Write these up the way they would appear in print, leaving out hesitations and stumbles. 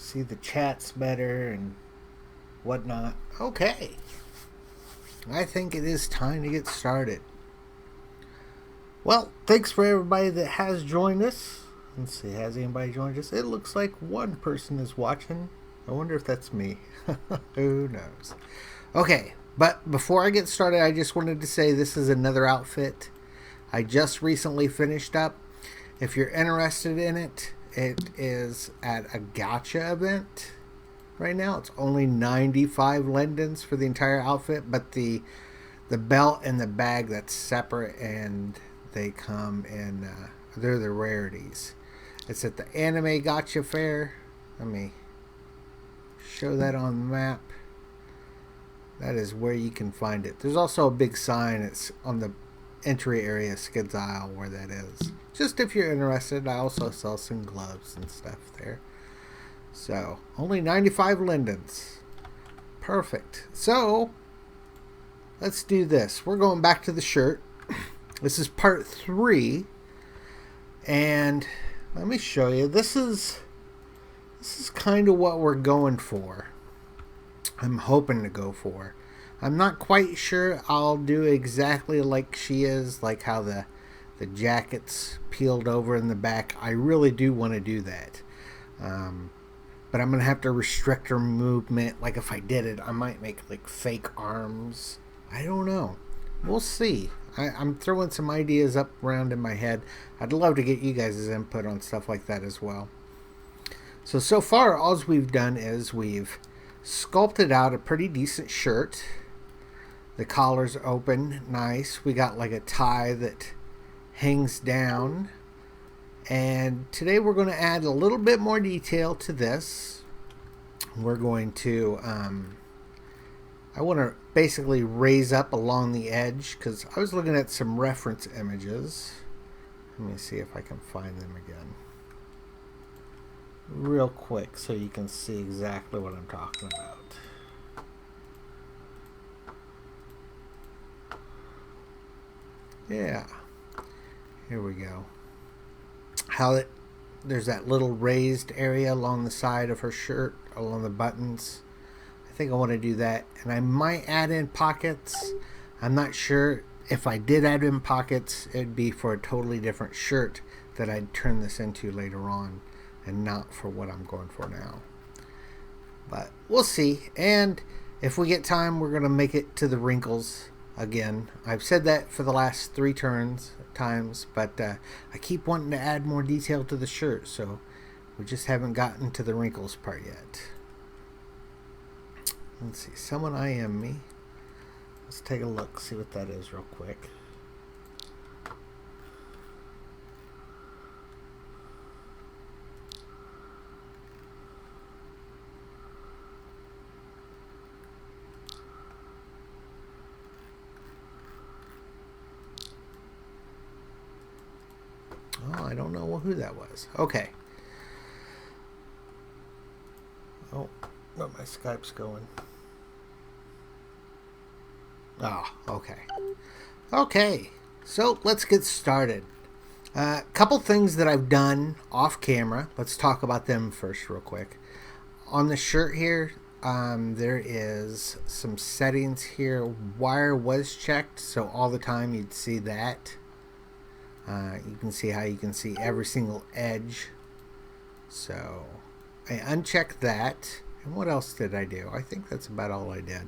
see the chats better and whatnot. Okay, I think it is time to get started. Well, thanks for everybody that has joined us. Let's see, has anybody joined us? It looks like one person is watching. I wonder if that's me. Who knows? Okay, but before I get started, I just wanted to say this is another outfit I just recently finished up. If you're interested in it, it is at a gacha event right now. It's only 95 lendens for the entire outfit, but the belt and the bag, that's separate, and they come in they're the rarities. It's at the anime gacha fair. Let me show that on the map. That is where you can find it. There's also a big sign. It's on the entry area, Skidz aisle, where that is. Just if you're interested, I also sell some gloves and stuff there. So, only 95 lindens. Perfect. So, let's do this. We're going back to the shirt. This is part 3. And let me show you. This is kind of what we're going for. I'm hoping to go for. I'm not quite sure I'll do exactly like she is, like how the jacket's peeled over in the back. I really do want to do that. But I'm going to have to restrict her movement. Like if I did it, I might make like fake arms. I don't know. We'll see. I'm throwing some ideas up around in my head. I'd love to get you guys' input on stuff like that as well. So far, all we've done is we've sculpted out a pretty decent shirt. The collar's open, nice. We got like a tie that hangs down. And today we're going to add a little bit more detail to this. We're going to, I want to basically raise up along the edge because I was looking at some reference images. Let me see if I can find them again real quick so you can see exactly what I'm talking about. Yeah, here we go. There's that little raised area along the side of her shirt, along the buttons. I think I want to do that, and I might add in pockets. I'm not sure. If I did add in pockets, it'd be for a totally different shirt that I'd turn this into later on, and not for what I'm going for now. But we'll see. And if we get time, we're going to make it to the wrinkles again. I've said that for the last 3 times, but I keep wanting to add more detail to the shirt, so we just haven't gotten to the wrinkles part yet. Let's see. Someone IM me. Let's take a look, see what that is real quick. Oh, I don't know who that was. Okay. Oh, no, my Skype's going. Oh, okay. Okay, so let's get started. Couple things that I've done off camera. Let's talk about them first real quick. On the shirt here, there is some settings here. Wire was checked, so all the time you'd see that. You can see how you can see every single edge. So I unchecked that. And what else did I do? I think that's about all I did.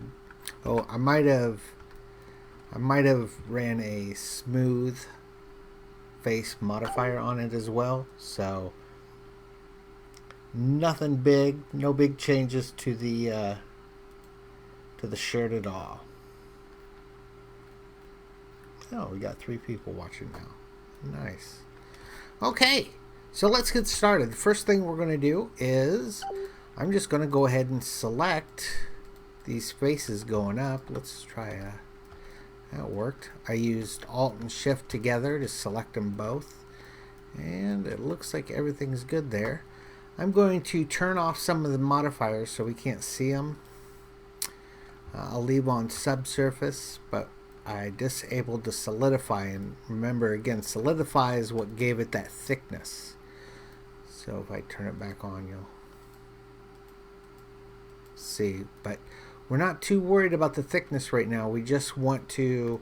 Oh, I might have ran a smooth face modifier on it as well. So nothing big, no big changes to the shirt at all. Oh, we got 3 people watching now. Nice. Okay, so let's get started. The first thing we're going to do is I'm just going to go ahead and select these faces going up. Let's try that worked. I used Alt and Shift together to select them both, and it looks like everything's good there. I'm going to turn off some of the modifiers so we can't see them. I'll leave on subsurface, but I disabled the solidify, and remember again, solidify is what gave it that thickness. So if I turn it back on, see, but we're not too worried about the thickness right now. We just want to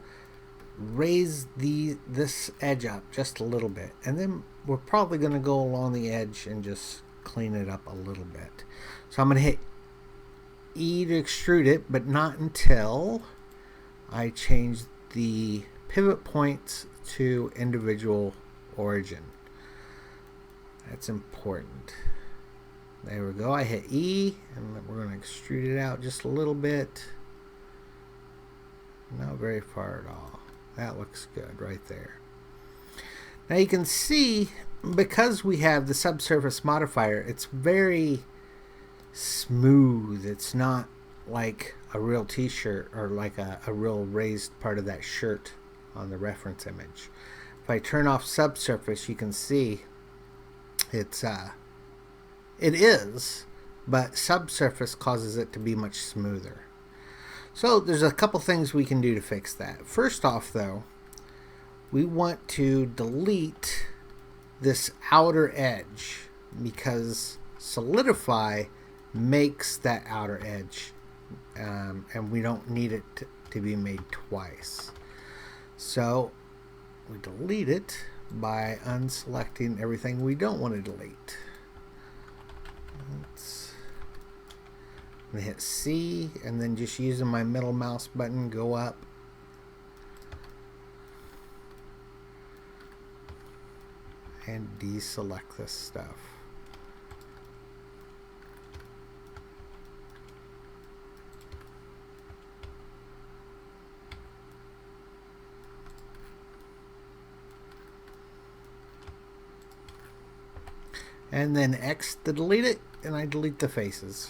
raise this edge up just a little bit, and then we're probably going to go along the edge and just clean it up a little bit. So I'm going to hit E to extrude it, but not until I change the pivot points to individual origin. That's important. There we go. I hit E, and we're going to extrude it out just a little bit. Not very far at all. That looks good right there. Now you can see, because we have the subsurface modifier, it's very smooth. It's not like a real t-shirt or like a real raised part of that shirt on the reference image. If I turn off subsurface, you can see it is, but subsurface causes it to be much smoother. So there's a couple things we can do to fix that. First off, though, we want to delete this outer edge, because solidify makes that outer edge, and we don't need it to be made twice. So we delete it by unselecting everything we don't want to delete. I'm going to hit C, and then just using my middle mouse button, go up. And deselect this stuff. And then X to delete it, and I delete the faces.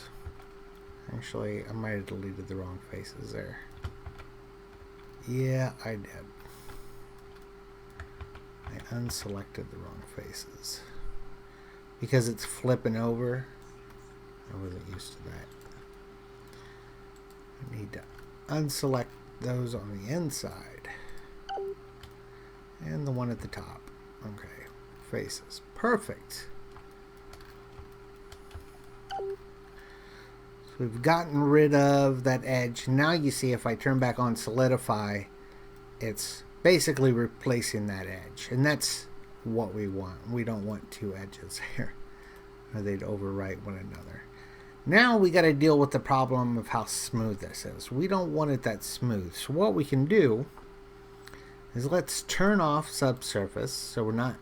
Actually, I might have deleted the wrong faces there. Yeah, I did. I unselected the wrong faces because it's flipping over. I wasn't used to that. I need to unselect those on the inside and the one at the top. Okay, faces. Perfect. So we've gotten rid of that edge. Now you see, if I turn back on solidify, it's basically replacing that edge, and that's what we want. We don't want two edges here, or they'd overwrite one another. Now we got to deal with the problem of how smooth this is. We don't want it that smooth. So what we can do is let's turn off subsurface so we're not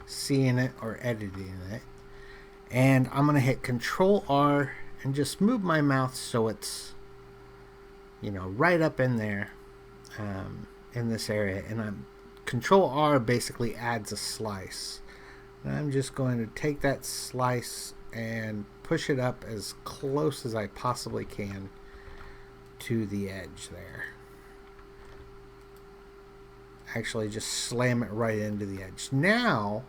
seeing it or editing it. And I'm going to hit Control R and just move my mouse so it's, you know, right up in there, in this area. And I'm Control R basically adds a slice. And I'm just going to take that slice and push it up as close as I possibly can to the edge there. Actually, just slam it right into the edge. Now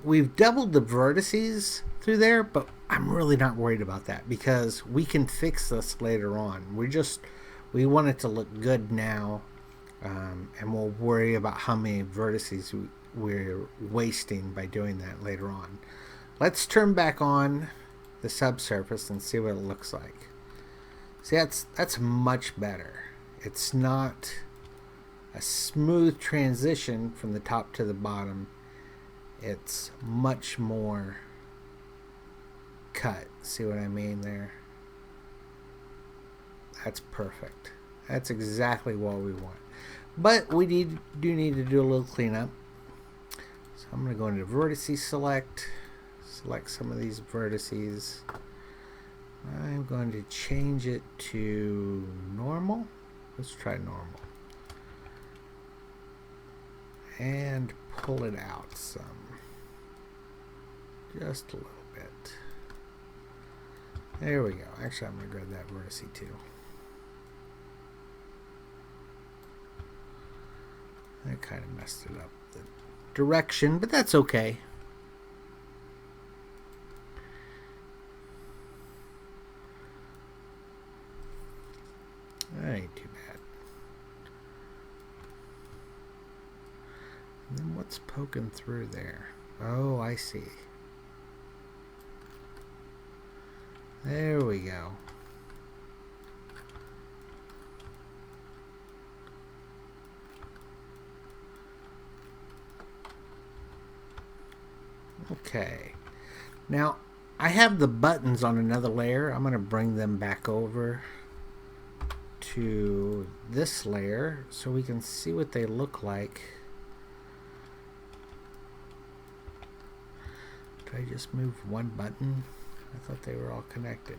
we've doubled the vertices through there, but I'm really not worried about that because we can fix this later on. We want it to look good now, and we'll worry about how many vertices we're wasting by doing that later on. Let's turn back on the subsurface and see what it looks like. See, that's much better. It's not a smooth transition from the top to the bottom. It's much more cut. See what I mean there? That's perfect. That's exactly what we want. But we do need to do a little cleanup. So I'm going to go into vertices select some of these vertices. I'm going to change it to normal. Let's try normal. And pull it out some. Just a little bit. There we go. Actually, I'm going to grab that vertex too. I kind of messed it up, the direction, but that's okay. That ain't too bad. And then what's poking through there? Oh, I see. There we go. Okay. Now, I have the buttons on another layer. I'm going to bring them back over to this layer so we can see what they look like. Did I just move one button? I thought they were all connected.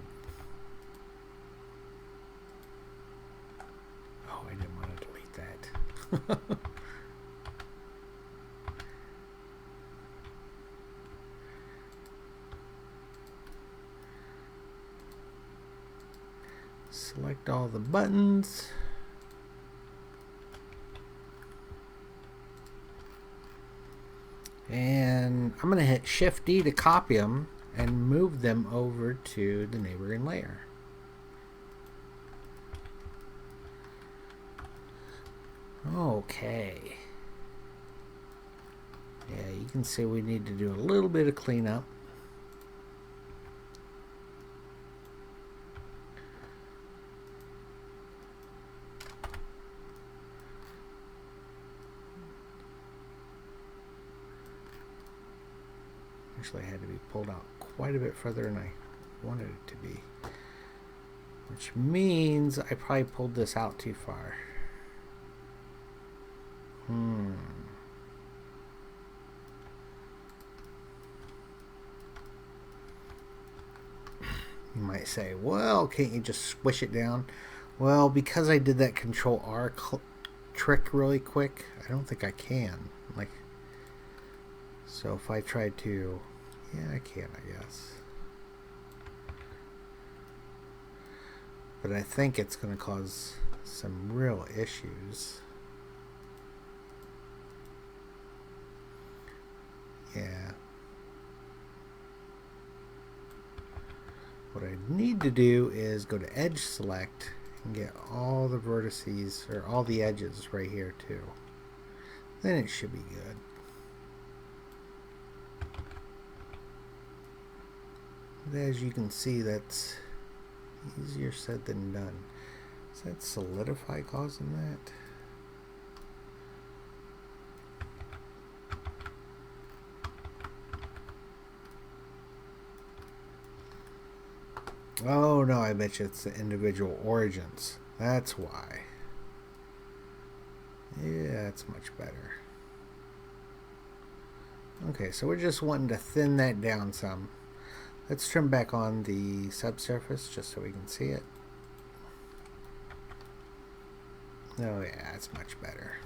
Oh, I didn't want to delete that. Select all the buttons. And I'm going to hit Shift D to copy them and move them over to the neighboring layer. Okay. Yeah, you can see we need to do a little bit of cleanup. Actually, had to be pulled out quite a bit further than I wanted it to be. Which means I probably pulled this out too far. You might say, well, can't you just squish it down? Well, because I did that Control R trick really quick, I don't think I can. Like, so if I try to, yeah, I can, I guess. But I think it's going to cause some real issues. Yeah. What I need to do is go to Edge Select and get all the vertices, or all the edges right here too. Then it should be good. But as you can see, that's easier said than done. Is that solidify causing that? Oh no, I bet you it's the individual origins. That's why. Yeah, that's much better. Okay, so we're just wanting to thin that down some. Let's trim back on the subsurface just so we can see it. Oh yeah, that's much better.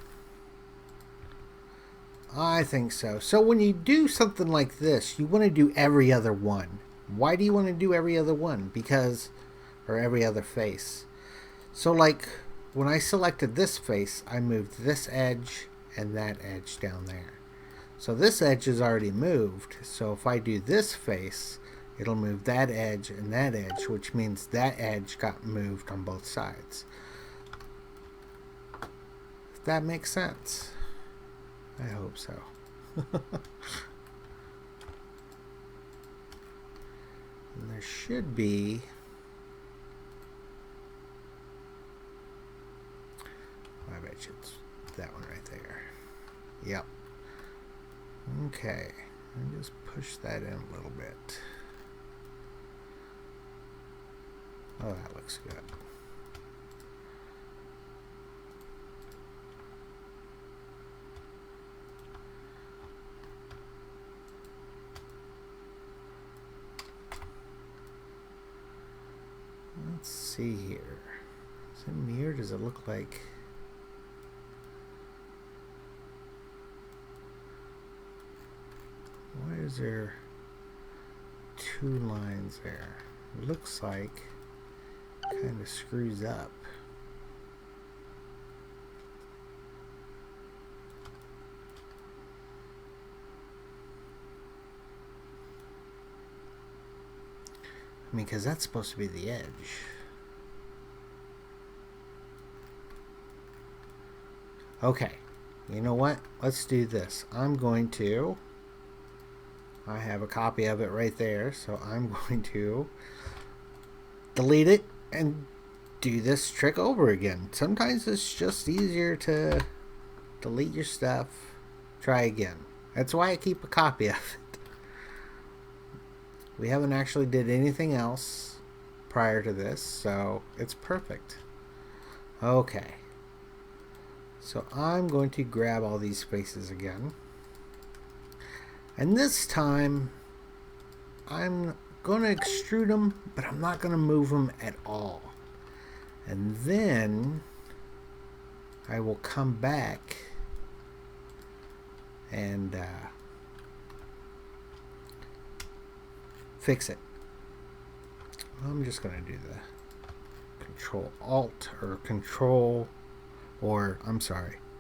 I think so. So when you do something like this, you want to do every other one. Why do you want to do every other one? Because, or every other face. So like, when I selected this face, I moved this edge and that edge down there. So this edge is already moved. So if I do this face, it'll move that edge and that edge, which means that edge got moved on both sides. If that makes sense. I hope so. And there should be, I bet you it's that one right there. Yep. Okay. And just push that in a little bit. Oh, that looks good. Let's see here. Is it me or does it look like... Why is there two lines there? It looks like it kind of screws up. I mean, because that's supposed to be the edge. Okay, you know what? Let's do this. I'm going to... I have a copy of it right there, so I'm going to delete it and do this trick over again. Sometimes it's just easier to delete your stuff, try again. That's why I keep a copy of it. We haven't actually did anything else prior to this, so it's perfect. Okay. So I'm going to grab all these spaces again. And this time, I'm going to extrude them, but I'm not going to move them at all. And then I will come back and fix it. I'm just going to do the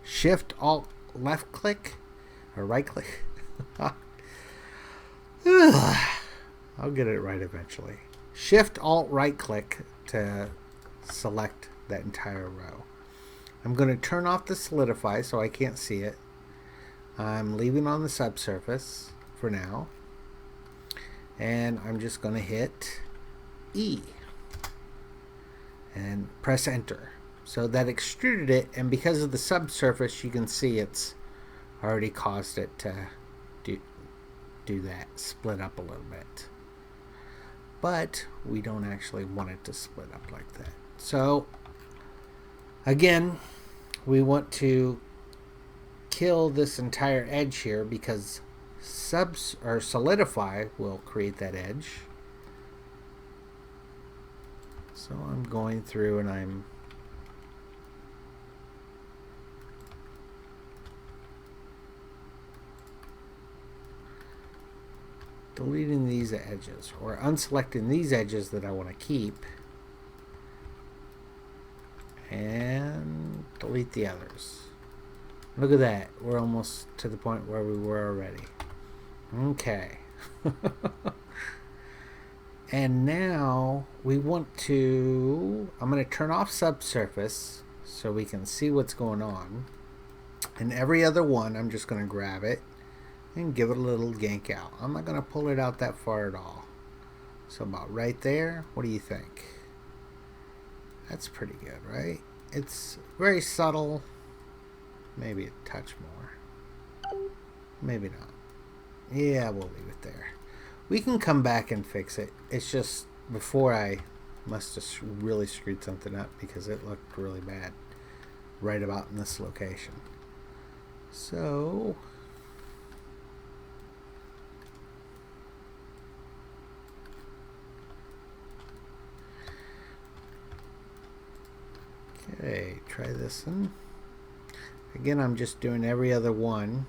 Shift Alt left click or right click. I'll get it right eventually. Shift Alt right click to select that entire row. I'm going to turn off the solidify so I can't see it. I'm leaving on the subsurface for now. And I'm just going to hit E and press enter. So that extruded it, and because of the subsurface you can see it's already caused it to do that, split up a little bit. But we don't actually want it to split up like that. So again, we want to kill this entire edge here because solidify will create that edge. So I'm going through and I'm deleting these edges or unselecting these edges that I want to keep and delete the others. Look at that, we're almost to the point where we were already. Okay. And now we want to, I'm going to turn off subsurface so we can see what's going on. And every other one I'm just going to grab it and give it a little yank out. I'm not going to pull it out that far at all. So about right there, what do you think? That's pretty good, right? It's very subtle. Maybe a touch more. Maybe not. Yeah, we'll leave it there. We can come back and fix it. It's just before I must have really screwed something up because it looked really bad right about in this location. So okay, try this one. Again, I'm just doing every other one.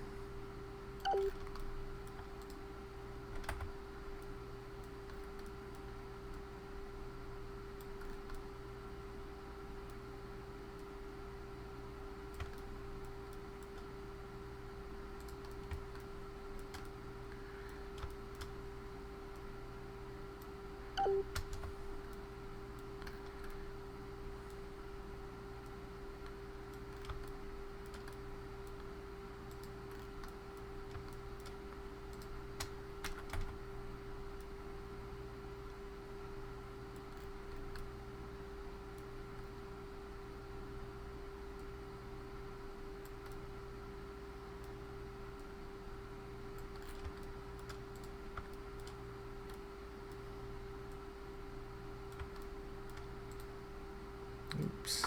Oops.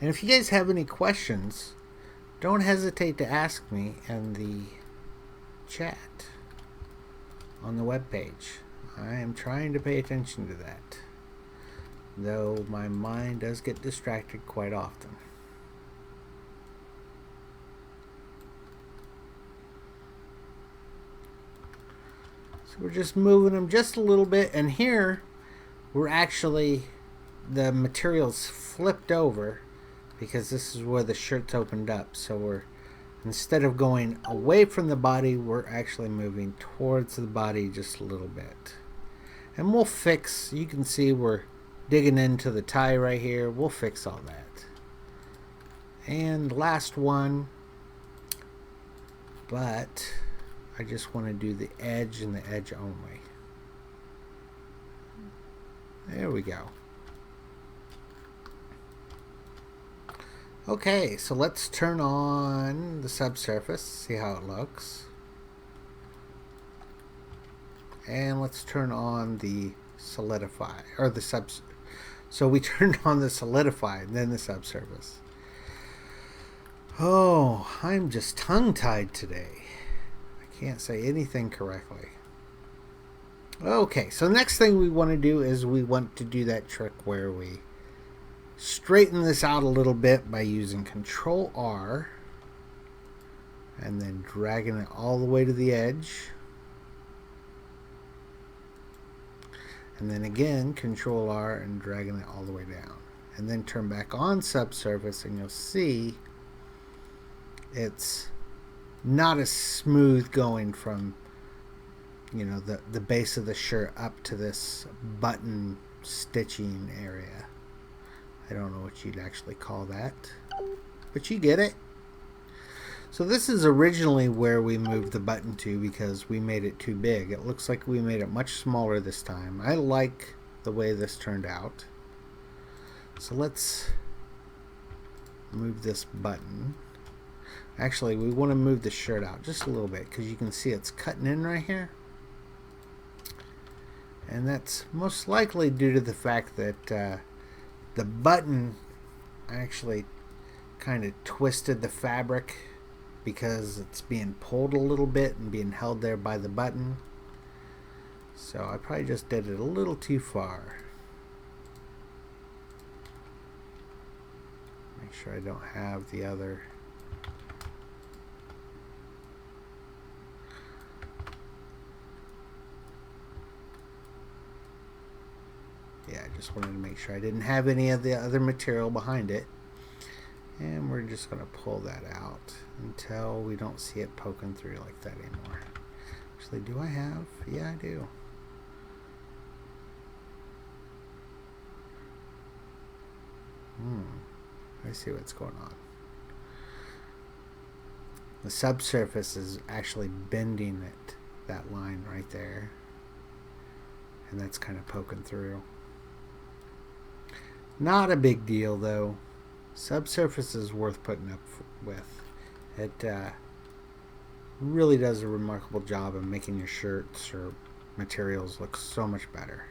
And if you guys have any questions, don't hesitate to ask me in the chat on the webpage. I am trying to pay attention to that, though my mind does get distracted quite often. So we're just moving them just a little bit, and here we're actually, the material's flipped over because this is where the shirt's opened up, so we're instead of going away from the body, we're actually moving towards the body just a little bit. And we'll fix, you can see we're digging into the tie right here. We'll fix all that. And last one, but I just want to do the edge and the edge only. There we go. Okay, so let's turn on the subsurface, see how it looks. And let's turn on the solidify, or the so we turned on the solidify and then the subsurface. Oh, I'm just tongue-tied today. I can't say anything correctly. Okay, so next thing we want to do is we want to do that trick where we straighten this out a little bit by using Control R and then dragging it all the way to the edge. And then again, Control R and dragging it all the way down. And then turn back on subsurface and you'll see it's not as smooth going from, you know, the base of the shirt up to this button stitching area. I don't know what you'd actually call that, but you get it. So this is originally where we moved the button to because we made it too big. It looks like we made it much smaller this time. I like the way this turned out. So let's move this button. Actually, we want to move the shirt out just a little bit because you can see it's cutting in right here. And that's most likely due to the fact that the button actually kind of twisted the fabric because it's being pulled a little bit and being held there by the button. So I probably just did it a little too far. Make sure I don't have the other. Yeah, I just wanted to make sure I didn't have any of the other material behind it. And we're just going to pull that out until we don't see it poking through like that anymore. Actually, do I have? Yeah, I do. I see what's going on. The subsurface is actually bending it, that line right there. And that's kind of poking through. Not a big deal though. Subsurface is worth putting up with. It really does a remarkable job of making your shirts or materials look so much better.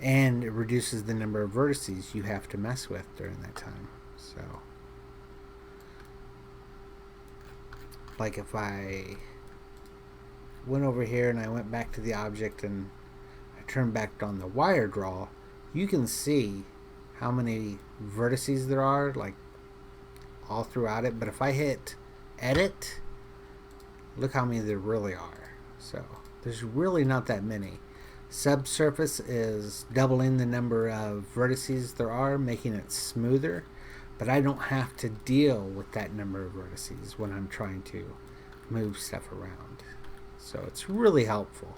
And it reduces the number of vertices you have to mess with during that time. So, like if I went over here and I went back to the object and I turned back on the wire draw, you can see how many vertices there are, like all throughout it. But if I hit edit, look how many there really are. So there's really not that many. Subsurface is doubling the number of vertices there are, making it smoother, but I don't have to deal with that number of vertices when I'm trying to move stuff around. So it's really helpful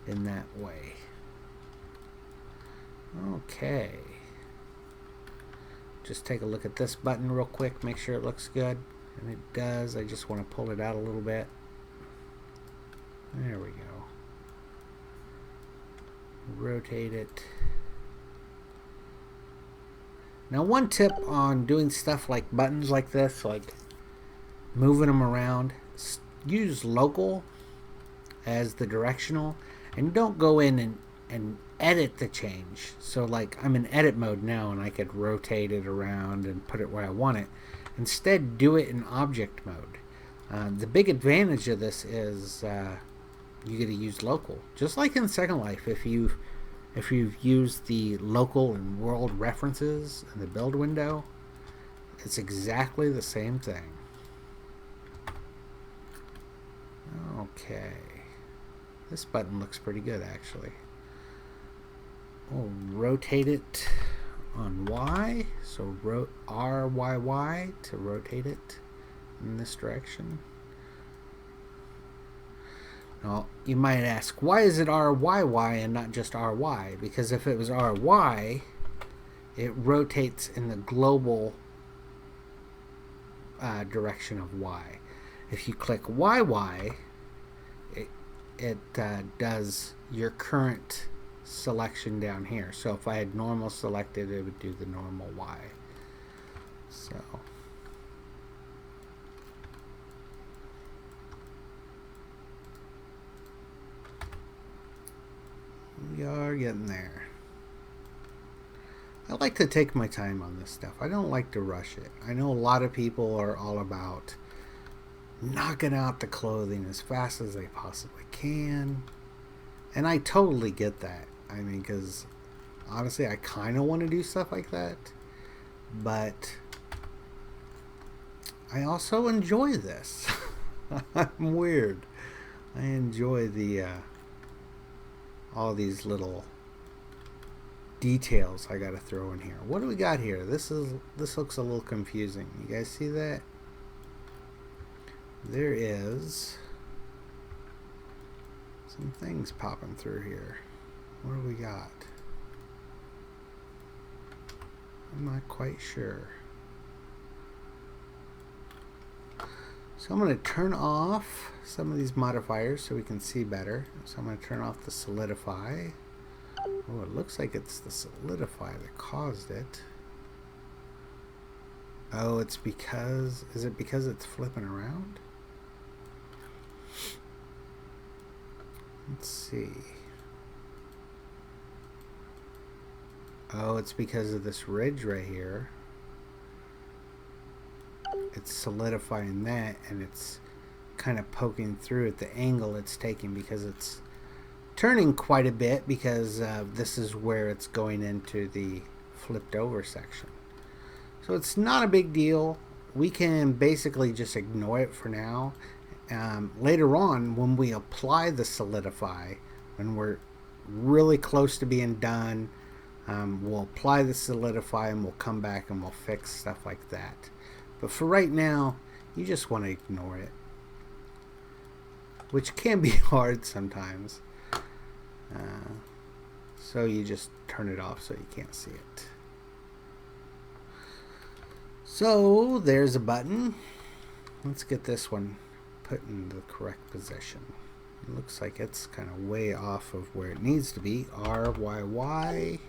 in that way. Okay, just take a look at this button real quick, make sure it looks good, and it does. I just want to pull it out a little bit. There we go. Rotate it. Now, one tip on doing stuff like buttons like this, like moving them around, use local as the directional, and don't go in and edit the change. So like I'm in edit mode now and I could rotate it around and put it where I want it. Instead, do it in object mode. The big advantage of this is you get to use local, just like in Second Life. If you've used the local and world references in the build window, it's exactly the same thing. Okay, this button looks pretty good actually. We'll rotate it on Y, so RYY to rotate it in this direction. Now, you might ask, why is it RYY and not just RY? Because if it was RY, it rotates in the global direction of Y. If you click YY, it does your current selection down here. So if I had normal selected, it would do the normal Y. So we are getting there. I like to take my time on this stuff. I don't like to rush it. I know a lot of people are all about knocking out the clothing as fast as they possibly can. And I totally get that. I mean, because honestly, I kind of want to do stuff like that. But I also enjoy this. I'm weird. I enjoy the all these little details I gotta throw in here. What do we got here? This looks a little confusing. You guys see that? There is some things popping through here. What do we got? I'm not quite sure. So I'm going to turn off some of these modifiers so we can see better. So I'm going to turn off the solidify. Oh, it looks like it's the solidify that caused it. Oh, it's because, is it because it's flipping around? Let's see. Oh, it's because of this ridge right here. It's solidifying that, and it's kind of poking through at the angle it's taking because it's turning quite a bit, because this is where it's going into the flipped over section. So it's not a big deal. We can basically just ignore it for now. Later on, when we apply the solidify, when we're really close to being done, we'll apply the solidify and we'll come back and we'll fix stuff like that. But for right now, you just want to ignore it, which can be hard sometimes. So you just turn it off so you can't see it. So there's a button. Let's get this one put in the correct position. It looks like it's kind of way off of where it needs to be. RYY.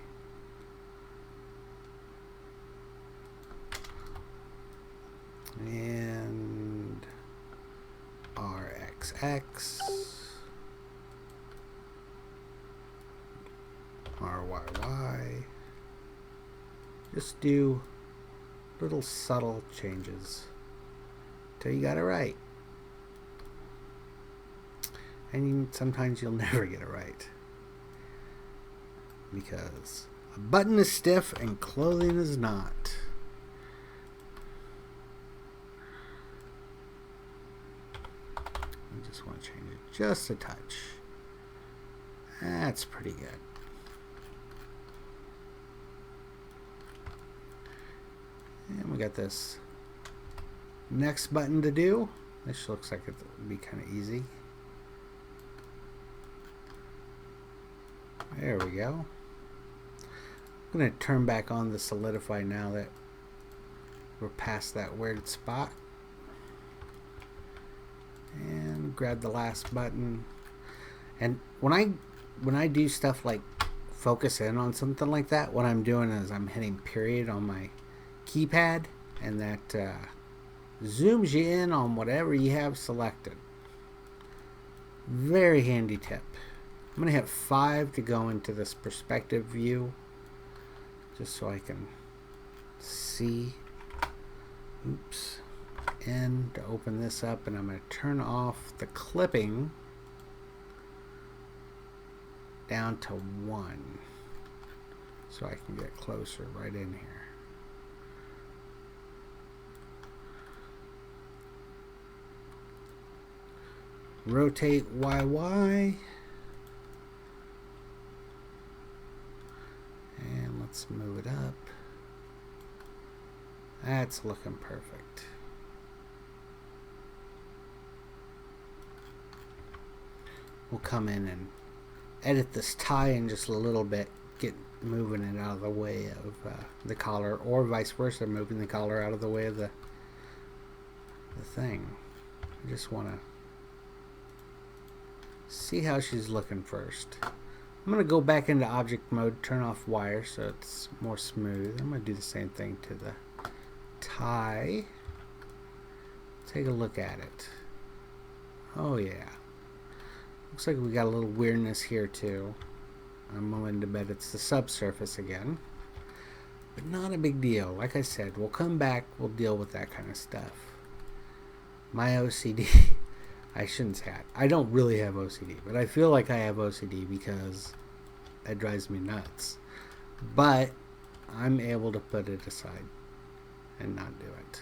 And RXX. RYY. Just do little subtle changes till you got it right. And sometimes you'll never get it right, because a button is stiff and clothing is not. I just want to change it just a touch. That's pretty good. And we got this next button to do. This looks like it would be kind of easy. There we go. I'm going to turn back on the solidify now that we're past that weird spot. And grab the last button. And when I do stuff like focus in on something like that, what I'm doing is I'm hitting period on my keypad, and that zooms you in on whatever you have selected. Very handy tip. I'm going to hit 5 to go into this perspective view, just so I can see. Oops. N to open this up, and I'm going to turn off the clipping down to 1 so I can get closer right in here. Rotate YY, and let's move it up. That's looking perfect. We'll come in and edit this tie in just a little bit, get moving it out of the way of the collar, or vice versa, moving the collar out of the way of the thing. I just want to see how she's looking first. I'm going to go back into object mode, turn off wire so it's more smooth. I'm going to do the same thing to the tie. Take a look at it. Oh yeah. Looks like we got a little weirdness here too. I'm willing to bet it's the subsurface again. But not a big deal. Like I said, we'll come back, we'll deal with that kind of stuff. My OCD, I shouldn't say it. I don't really have OCD, but I feel like I have OCD because that drives me nuts. But I'm able to put it aside and not do it.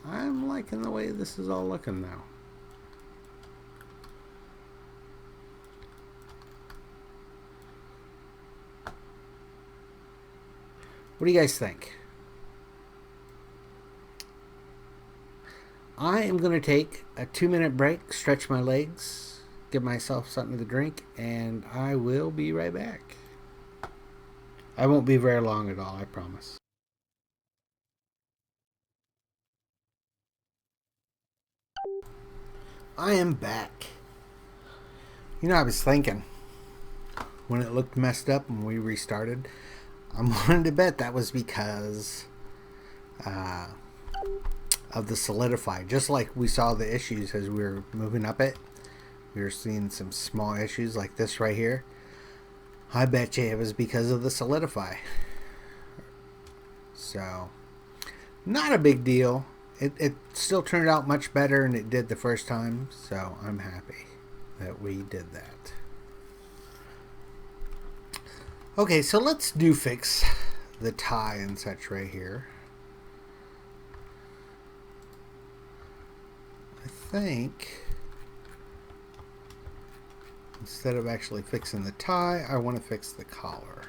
I'm liking the way this is all looking now. What do you guys think? I am going to take a 2-minute break, stretch my legs, give myself something to drink, and I will be right back. I won't be very long at all, I promise. I am back. You know, I was thinking, when it looked messed up and we restarted, I'm willing to bet that was because of the solidify. Just like we saw the issues as we were moving up it, we were seeing some small issues like this right here. I bet you it was because of the solidify. So, not a big deal. It still turned out much better than it did the first time, so I'm happy that we did that. Okay, so let's fix the tie and such right here. I think instead of actually fixing the tie, I want to fix the collar.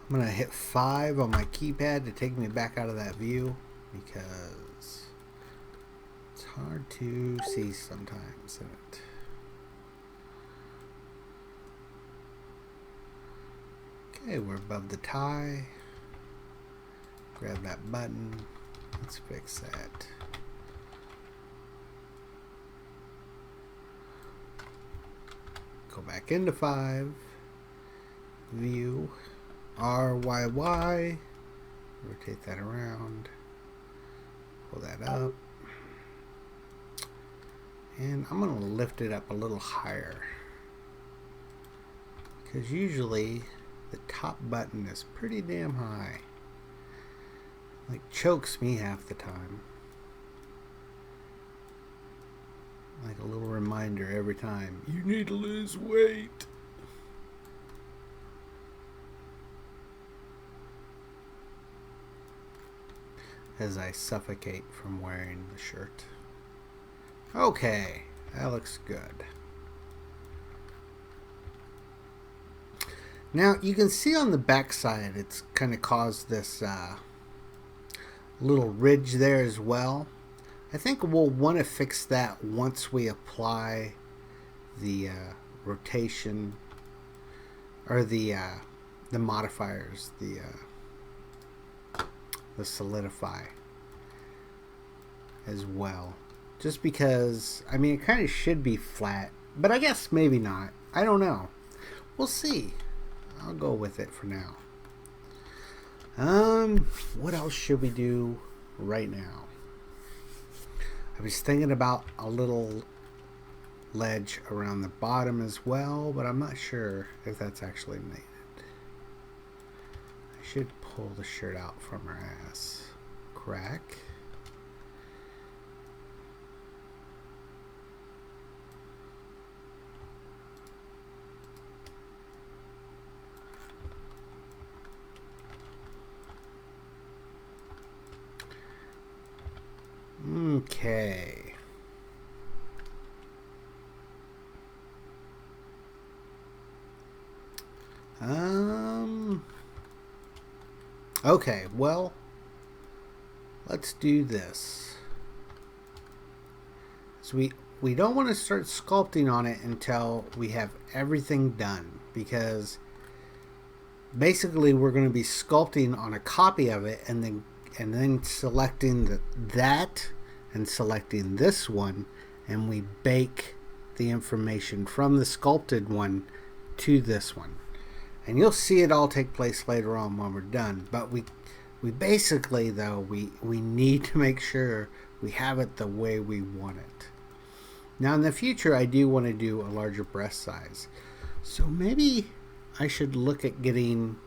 I'm going to hit 5 on my keypad to take me back out of that view because it's hard to see sometimes, isn't it? Okay, we're above the tie. Grab that button. Let's fix that. Go back into 5. View. RYY. Rotate that around. Pull that up. And I'm going to lift it up a little higher. Because usually the top button is pretty damn high. Like chokes me half the time. Like a little reminder every time. You need to lose weight. As I suffocate from wearing the shirt. Okay, that looks good. Now you can see on the back side it's kind of caused this little ridge there as well. I think we'll want to fix that once we apply the rotation or the modifiers, the solidify as well. Just because, I mean, it kind of should be flat, but I guess maybe not. I don't know. We'll see. I'll go with it for now. What else should we do right now? I was thinking about a little ledge around the bottom as well, but I'm not sure if that's actually needed. I should pull the shirt out from her ass. Crack. Okay. Okay, well, let's do this. So we don't want to start sculpting on it until we have everything done, because basically we're going to be sculpting on a copy of it and then selecting that and selecting this one, and we bake the information from the sculpted one to this one. And you'll see it all take place later on when we're done. But we basically, though, we need to make sure we have it the way we want it. Now in the future, I do want to do a larger breast size. So maybe I should look at getting...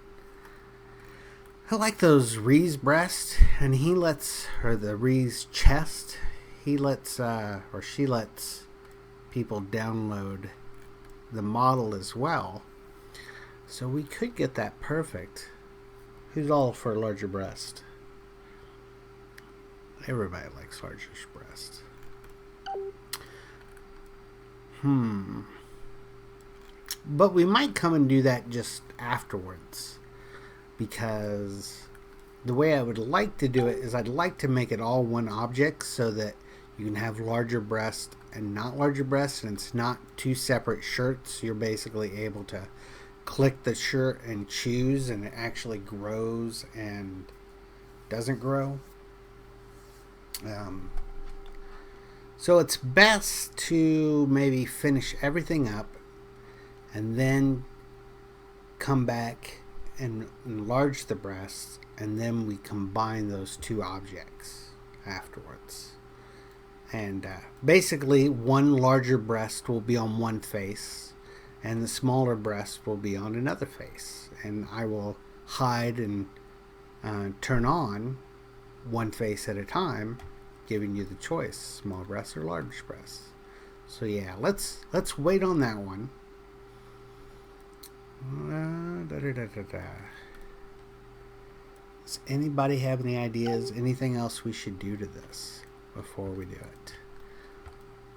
I like those Ree's breast, and he lets, or the Ree's chest, he lets, or she lets people download the model as well. So we could get that perfect. Who's all for a larger breast? Everybody likes larger breast. But we might come and do that just afterwards, because the way I would like to do it is I'd like to make it all one object so that you can have larger breast and not larger breast, and it's not two separate shirts. You're basically able to click the shirt and choose, and it actually grows and doesn't grow. So it's best to maybe finish everything up and then come back and enlarge the breasts, and then we combine those two objects afterwards. And basically one larger breast will be on one face and the smaller breast will be on another face, and I will hide and turn on one face at a time, giving you the choice, small breasts or large breasts. So yeah, let's wait on that one. Does anybody have any ideas, anything else we should do to this before we do it?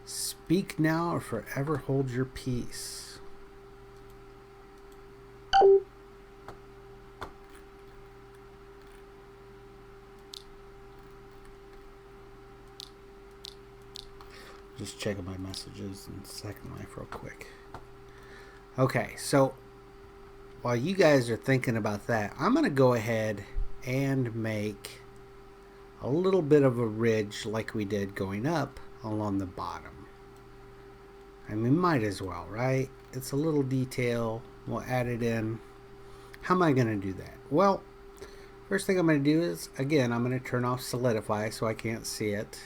Speak now or forever hold your peace. Just checking my messages in Second Life real quick. Okay, so while you guys are thinking about that, I'm going to go ahead and make a little bit of a ridge like we did going up along the bottom. And we might as well, right? It's a little detail. We'll add it in. How am I going to do that? Well, first thing I'm going to do is, again, I'm going to turn off Solidify so I can't see it.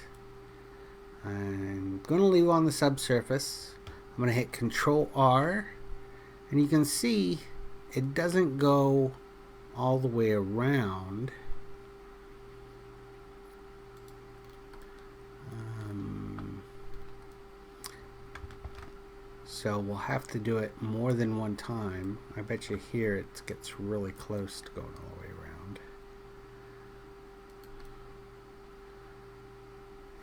I'm going to leave on the subsurface. I'm going to hit Control R, and you can see it doesn't go all the way around. So we'll have to do it more than one time. I bet you here it gets really close to going all the way around.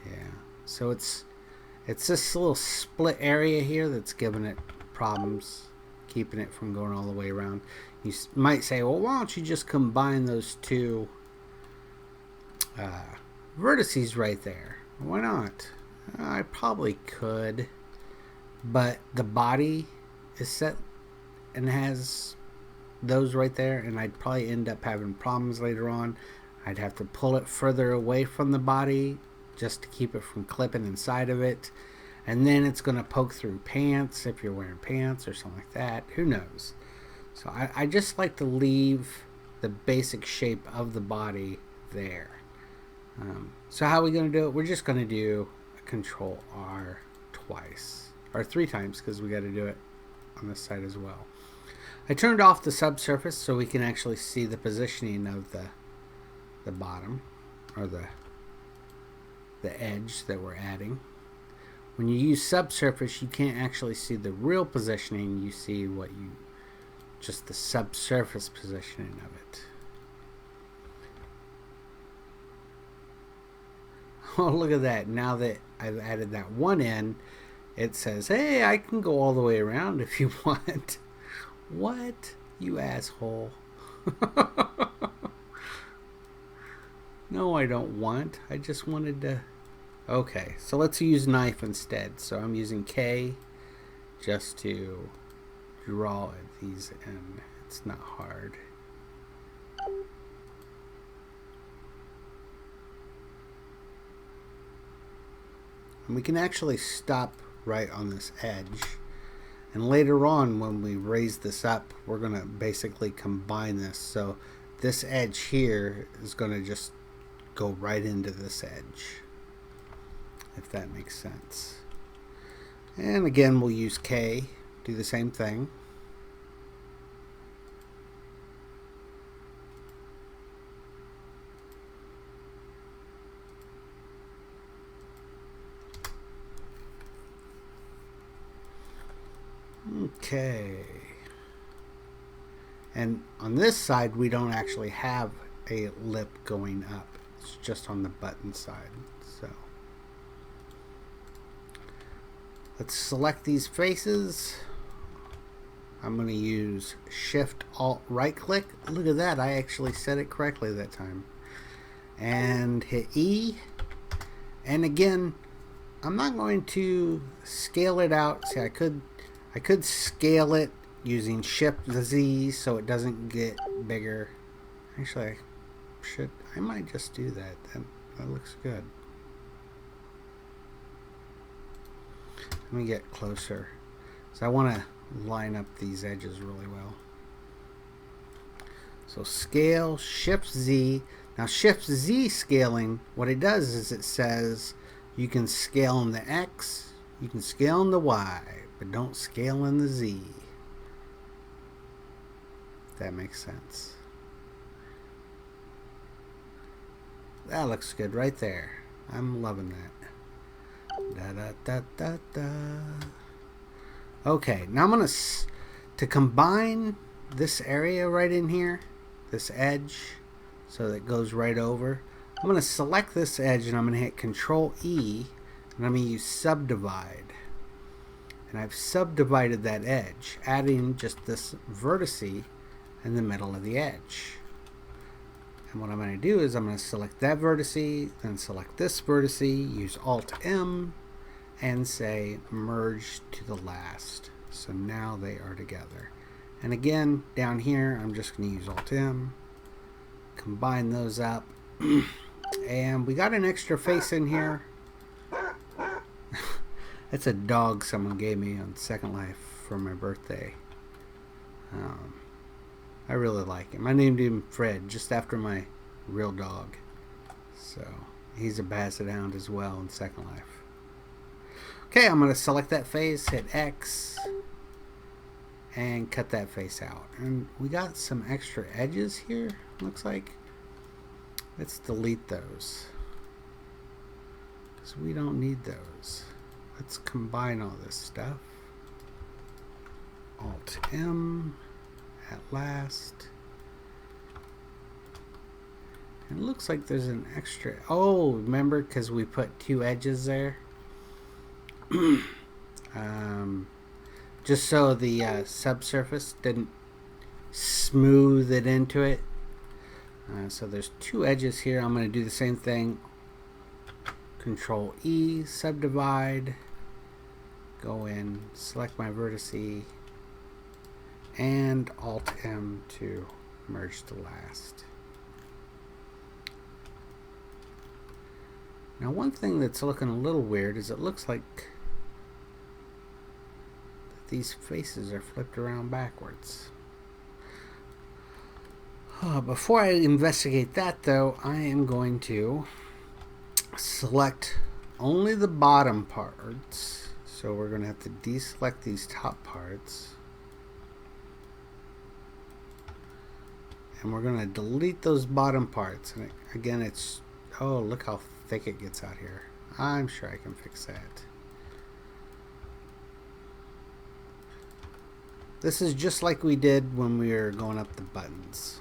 Yeah. So it's this little split area here that's giving it problems, keeping it from going all the way around. You might say, well, why don't you just combine those two vertices right there? Why not? I probably could, but the body is set and has those right there, and I'd probably end up having problems later on. I'd have to pull it further away from the body just to keep it from clipping inside of it, and then it's going to poke through pants if you're wearing pants or something like that. Who knows? So I just like to leave the basic shape of the body there. So how are we going to do it? We're just going to do a Control R twice, or 3 times, because we got to do it on this side as well. I turned off the subsurface so we can actually see the positioning of the bottom, or the edge that we're adding. When you use subsurface, you can't actually see the real positioning. You see just the subsurface positioning of it. Oh, look at that. Now that I've added that one in, it says, hey, I can go all the way around if you want. What? You asshole. No, I don't want. I just wanted to... Okay, so let's use knife instead. So I'm using K just to draw these in. It's not hard. And we can actually stop right on this edge. And later on, when we raise this up, we're going to basically combine this. So this edge here is going to just go right into this edge, if that makes sense. And again, we'll use K, do the same thing. Okay. And on this side, we don't actually have a lip going up. It's just on the button side. So let's select these faces. I'm going to use Shift Alt right click. Look at that. I actually said it correctly that time. And hit E. And again, I'm not going to scale it out. See, I could scale it using Shift Z so it doesn't get bigger. Actually, I might just do that. That looks good. Let me get closer. So I want to line up these edges really well. So scale, Shift Z. Now Shift Z scaling, what it does is it says you can scale in the X, you can scale in the Y, but don't scale in the Z. If that makes sense. That looks good right there. I'm loving that. Da da da da da. Okay, now I'm gonna to combine this area right in here, this edge, so that it goes right over. I'm gonna select this edge and I'm gonna hit Control E, and I'm gonna use subdivide. And I've subdivided that edge, adding just this vertex in the middle of the edge. And what I'm going to do is I'm going to select that vertex, then select this vertex, use Alt M, and say merge to the last. So now they are together. And again, down here, I'm just going to use Alt M, combine those up, and we got an extra face in here. It's a dog someone gave me on Second Life for my birthday. I really like him. I named him Fred, just after my real dog. So he's a basset hound as well in Second Life. Okay, I'm going to select that face, hit X, and cut that face out. And we got some extra edges here, looks like. Let's delete those, because we don't need those. Let's combine all this stuff. Alt M. At last. And it looks like there's an extra. Oh, remember, because we put two edges there. Just so the subsurface didn't smooth it into it. So there's two edges here. I'm going to do the same thing. Control E, subdivide. Go in, select my vertex, and Alt M to merge to last. Now one thing that's looking a little weird is it looks like these faces are flipped around backwards. Before I investigate that though, I am going to select only the bottom parts. So we're going to have to deselect these top parts. And we're going to delete those bottom parts. And again, it's, oh, look how thick it gets out here. I'm sure I can fix that. This is just like we did when we were going up the buttons.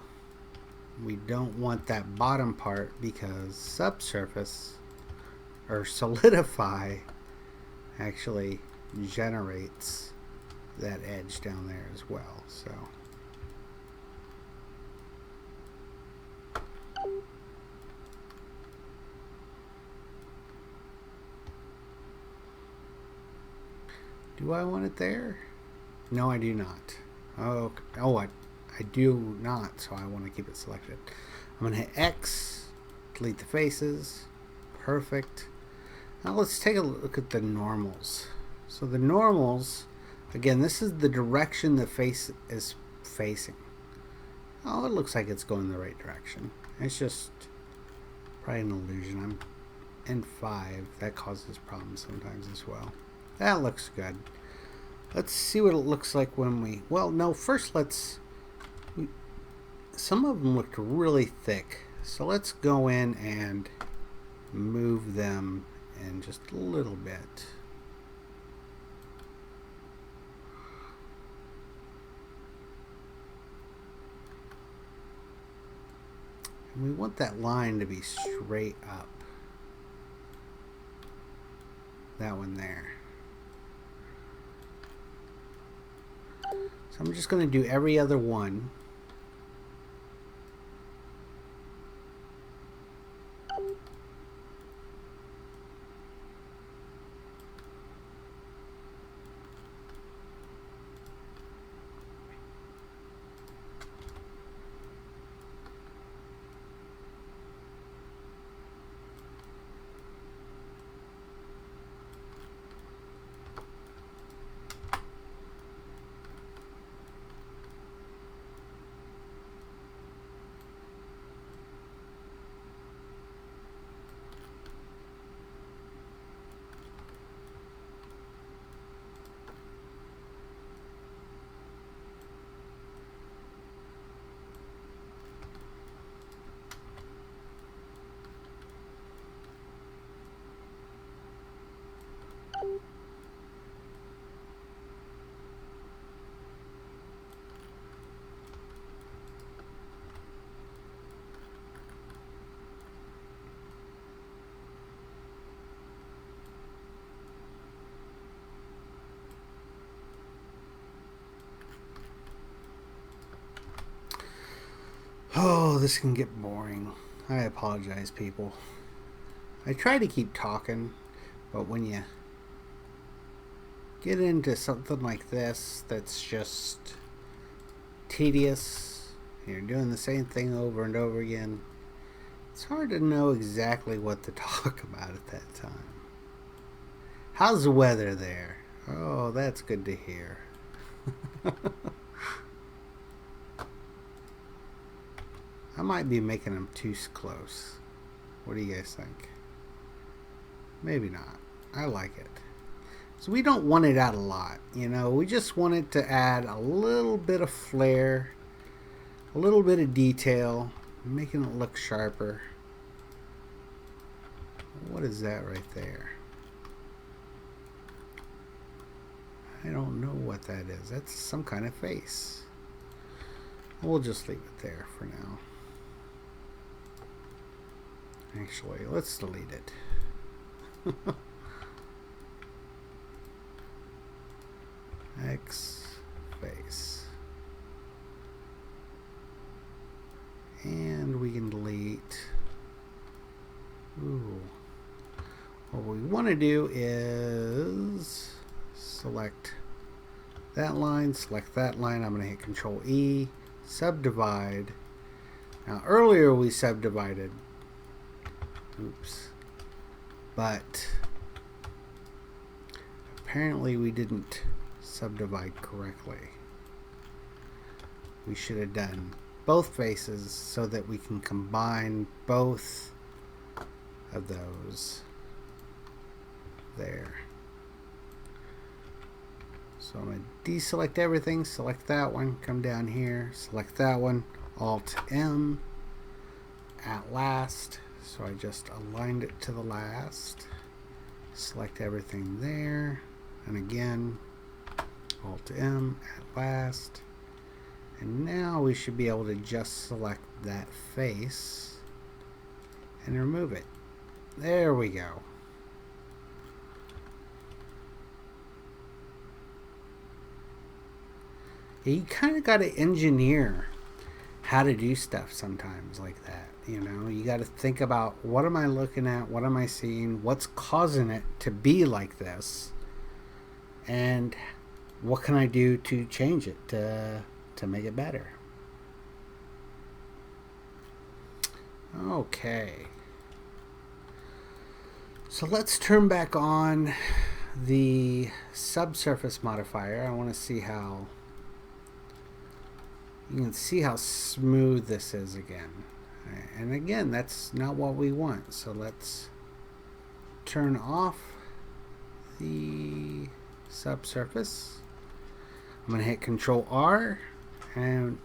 We don't want that bottom part because subsurface or solidify actually generates that edge down there as well. So do I want it there? No, I do not. I do not, so I want to keep it selected. I'm going to hit X, delete the faces. Perfect. Now let's take a look at the normals. So the normals, again, this is the direction the face is facing. Oh, it looks like it's going the right direction. It's just probably an illusion. I'm in 5. That causes problems sometimes as well. That looks good. Let's see what it looks like when we... Well, no, first some of them looked really thick. So let's go in and move them in just a little bit. And we want that line to be straight up. That one there. So I'm just going to do every other one. Oh, this can get boring. I apologize, people. I try to keep talking, but when you get into something like this that's just tedious, you're doing the same thing over and over again, it's hard to know exactly what to talk about at that time. How's the weather there? Oh, that's good to hear. I might be making them too close. What do you guys think? Maybe not. I like it. So we don't want it out a lot, you know. We just want it to add a little bit of flair, a little bit of detail, making it look sharper. What is that right there? I don't know what that is. That's some kind of face. We'll just leave it there for now. Actually, let's delete it. X face. And we can delete. Ooh. What we want to do is select that line, select that line. I'm going to hit Control E, subdivide. Now earlier we subdivided. Oops. But apparently we didn't subdivide correctly. We should have done both faces so that we can combine both of those there. So I'm going to deselect everything, select that one, come down here, select that one, Alt M, at last. So I just aligned it to the last, select everything there, and again, Alt M, at last. And now we should be able to just select that face and remove it. There we go. You kind of got to engineer how to do stuff sometimes like that. You know, you got to think about, what am I looking at? What am I seeing? What's causing it to be like this? And what can I do to change it to make it better? Okay. So let's turn back on the subsurface modifier. I want to see how you can see how smooth this is again. And again, that's not what we want. So let's turn off the subsurface. I'm going to hit Control R and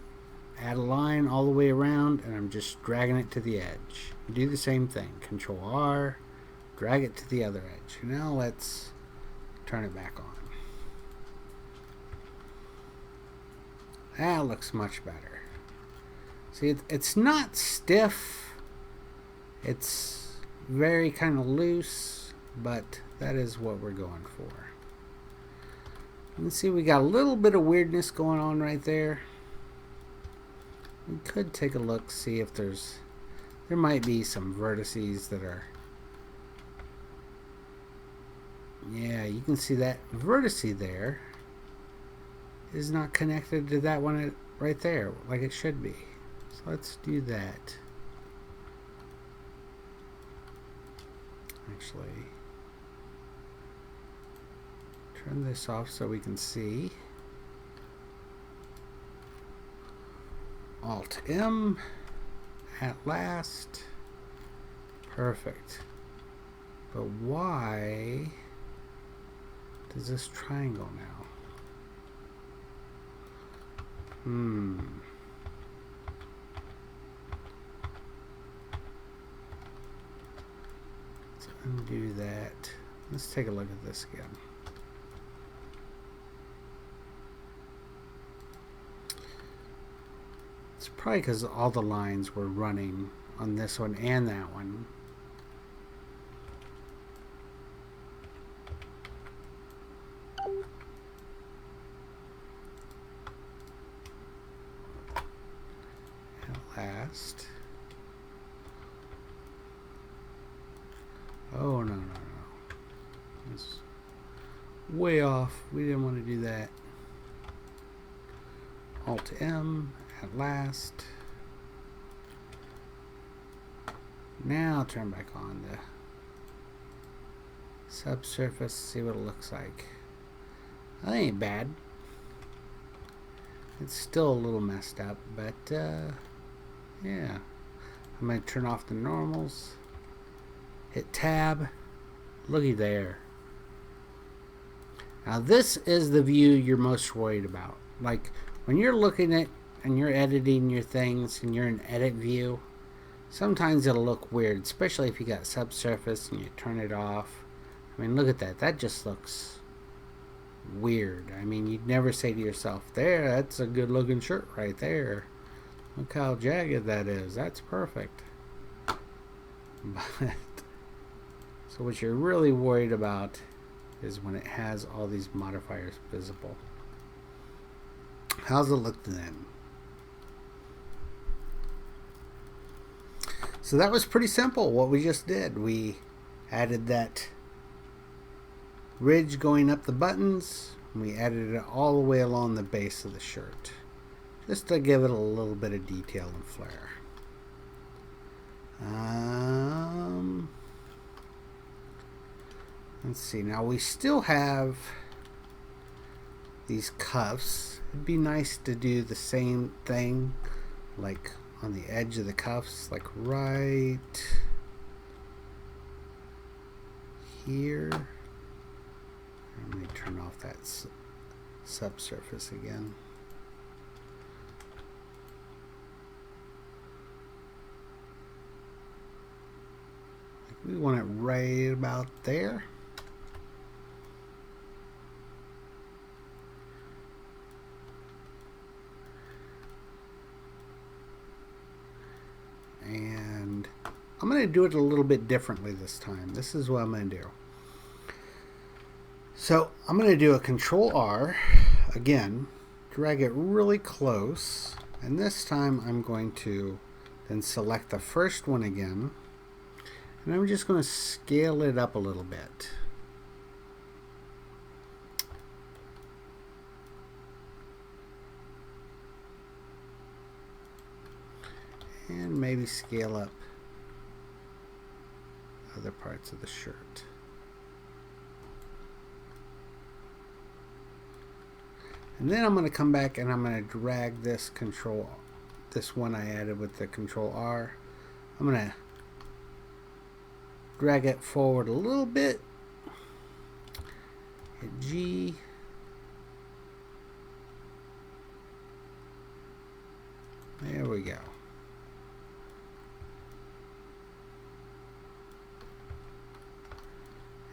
add a line all the way around, and I'm just dragging it to the edge. Do the same thing. Control R, drag it to the other edge. Now let's turn it back on. That looks much better. See, it's not stiff. It's very kind of loose, but that is what we're going for. You can see we got a little bit of weirdness going on right there. We could take a look, see if there might be some vertices that are, yeah, you can see that vertice there is not connected to that one right there like it should be. So let's do that. Actually, turn this off so we can see. Alt M, at last. Perfect. But why does this triangle now? Let's undo that. Let's take a look at this again. It's probably because all the lines were running on this one and that one. At last. Oh, no. It's way off. We didn't want to do that. Alt M. At last. Now turn back on the subsurface, see what it looks like. That ain't bad. It's still a little messed up, but yeah. I'm going to turn off the normals. Hit tab. Looky there. Now this is the view you're most worried about. Like when you're looking at and you're editing your things and you're in edit view, sometimes it'll look weird, especially if you got subsurface and you turn it off. I mean, look at that. That just looks weird. I mean, you'd never say to yourself, there, that's a good looking shirt right there. Look how jagged that is. That's perfect. But so what you're really worried about is when it has all these modifiers visible. How's it look then? So that was pretty simple what we just did. We added that ridge going up the buttons. And we added it all the way along the base of the shirt, just to give it a little bit of detail and flair. Let's see. Now we still have these cuffs. It'd be nice to do the same thing, like on the edge of the cuffs, like right here. Let me turn off that subsurface again. Like we want it right about there. And I'm going to do it a little bit differently this time. This is what I'm going to do. So I'm going to do a Control R again, drag it really close, and this time I'm going to then select the first one again, and I'm just going to scale it up a little bit. And maybe scale up other parts of the shirt. And then I'm going to come back and I'm going to drag this one I added with the Control R. I'm going to drag it forward a little bit. Hit G. There we go.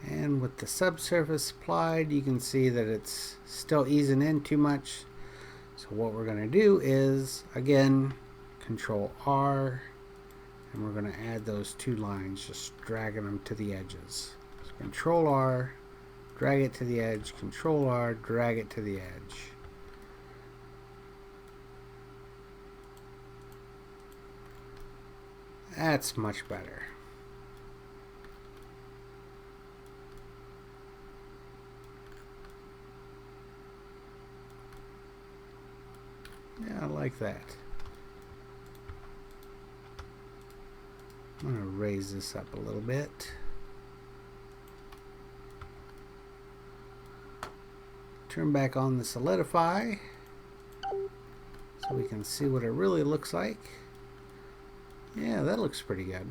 And with the subsurface applied, you can see that it's still easing in too much. So what we're going to do is, again, Control R, and we're going to add those two lines, just dragging them to the edges. So Control R, drag it to the edge, Control R, drag it to the edge. That's much better. Yeah, I like that. I'm going to raise this up a little bit. Turn back on the solidify so we can see what it really looks like. Yeah, that looks pretty good.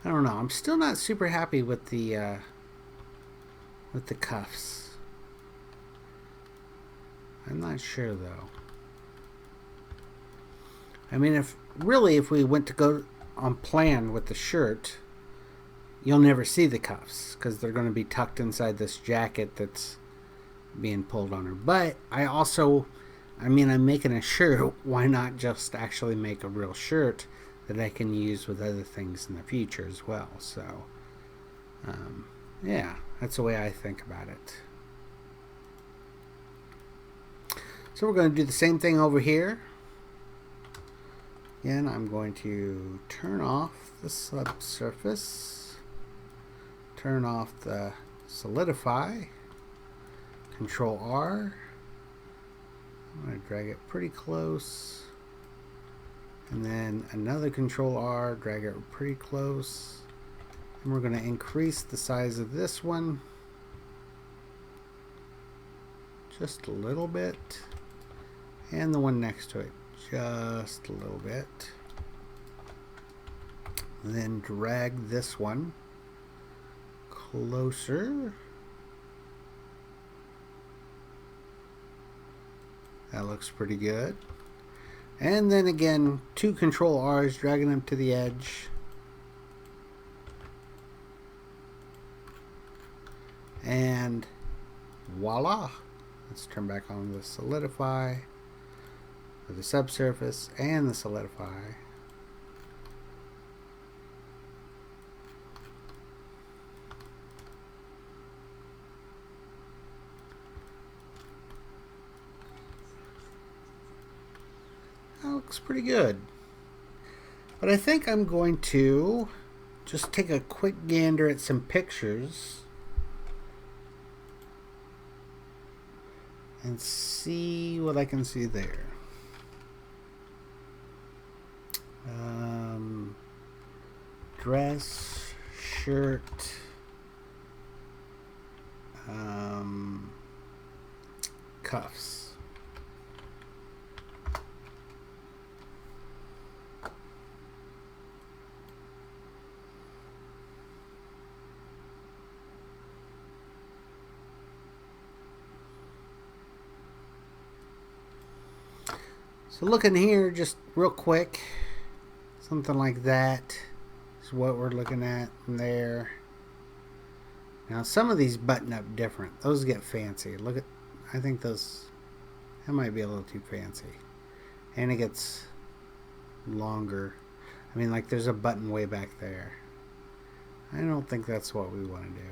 I don't know. I'm still not super happy with the cuffs. I'm not sure though. I mean, if we went to go on plan with the shirt, you'll never see the cuffs because they're going to be tucked inside this jacket that's being pulled on her. But I mean, I'm making a shirt. Why not just actually make a real shirt that I can use with other things in the future as well? So, yeah, that's the way I think about it. So we're going to do the same thing over here. Again, I'm going to turn off the subsurface, turn off the solidify, Control R. I'm going to drag it pretty close, and then another Control R, drag it pretty close, and we're going to increase the size of this one just a little bit, and the one next to it just a little bit. Then drag this one closer. That looks pretty good. And then again, two Control R's, dragging them to the edge. And voila. Let's turn back on the solidify for the subsurface and the solidify. That looks pretty good. But I think I'm going to just take a quick gander at some pictures and see what I can see there. Dress, shirt, cuffs. So looking here, just real quick, something like that is what we're looking at in there. Now some of these button up different. Those get fancy. Look at, I think those, that might be a little too fancy. And it gets longer. I mean, like there's a button way back there. I don't think that's what we want to do.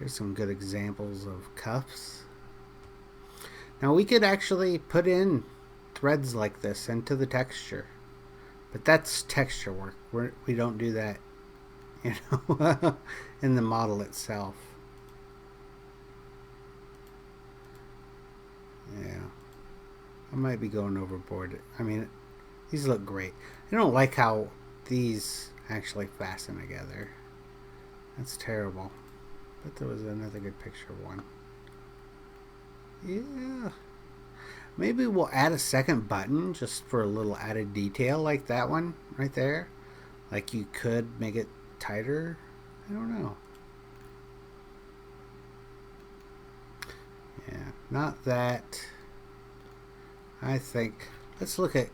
Here's some good examples of cuffs. Now we could actually put in threads like this into the texture, but that's texture work. We don't do that, you know, in the model itself. Yeah, I might be going overboard. I mean, these look great. I don't like how these actually fasten together. That's terrible. But there was another good picture of one. Yeah. Maybe we'll add a second button just for a little added detail like that one right there. Like you could make it tighter. I don't know. Yeah, not that. I think, let's look at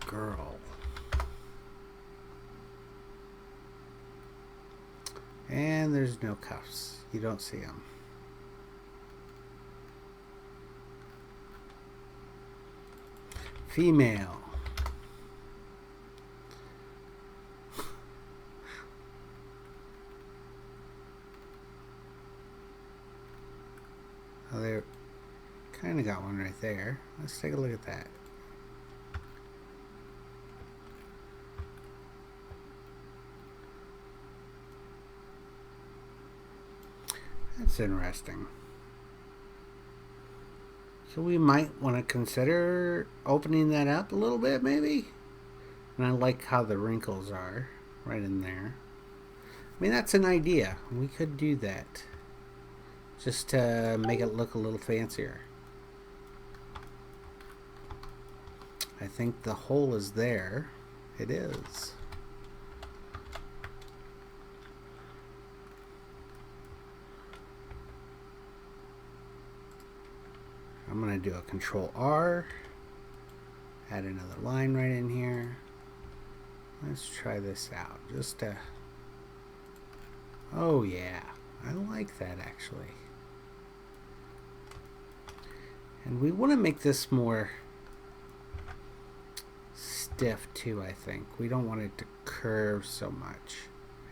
girl. And there's no cuffs. You don't see them. Female. Oh, they kind of got one right there. Let's take a look at that. That's interesting. So we might want to consider opening that up a little bit, maybe. And I like how the wrinkles are right in there. I mean, that's an idea. We could do that. Just to make it look a little fancier. I think the hole is there. It is. I'm going to do a Control R. Add another line right in here. Let's try this out. Just to... Oh yeah, I like that actually. And we want to make this more stiff too, I think. We don't want it to curve so much.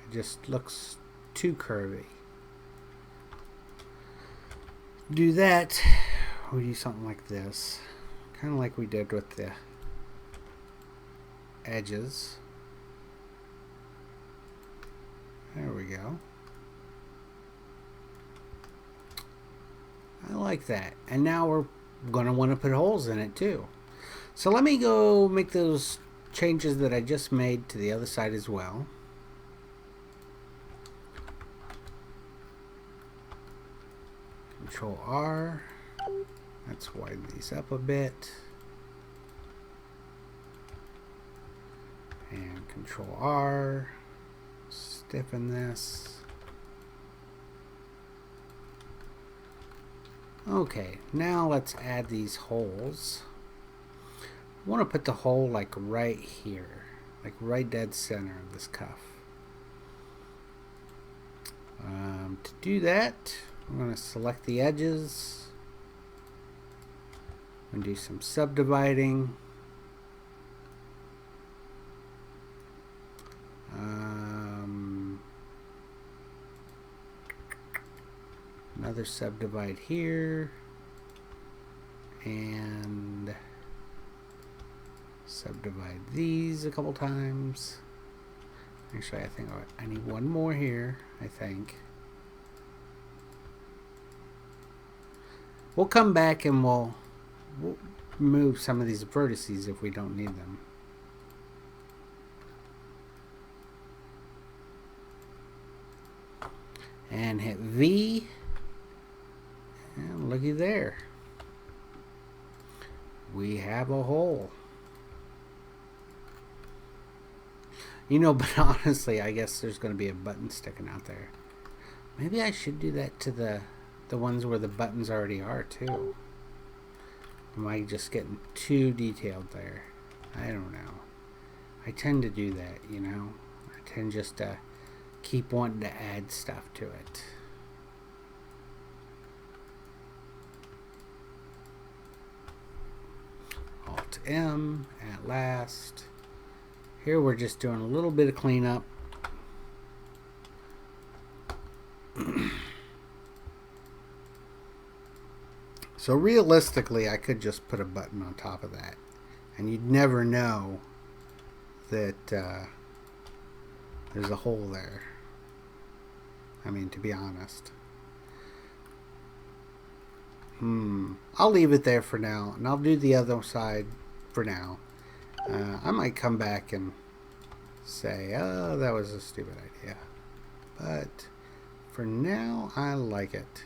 It just looks too curvy. Do that. We do something like this. Kind of like we did with the edges. There we go. I like that. And now we're going to want to put holes in it too. So let me go make those changes that I just made to the other side as well. Control R. Let's widen these up a bit. And Control R. Stiffen this. Okay, now let's add these holes. I want to put the hole like right here, like right dead center of this cuff. To do that, I'm going to select the edges and do some subdividing. Another subdivide here, and subdivide these a couple times. Actually, I think I need one more here, I think. We'll come back and we'll move some of these vertices if we don't need them. And hit V. And looky there. We have a hole. You know, but honestly, I guess there's going to be a button sticking out there. Maybe I should do that to the ones where the buttons already are, too. Am I just getting too detailed there? I don't know. I tend to do that, you know. I tend just to keep wanting to add stuff to it. Alt M at last. Here we're just doing a little bit of cleanup. So realistically, I could just put a button on top of that, and you'd never know that there's a hole there. I mean, to be honest. I'll leave it there for now, and I'll do the other side for now. I might come back and say, oh, that was a stupid idea. But for now, I like it.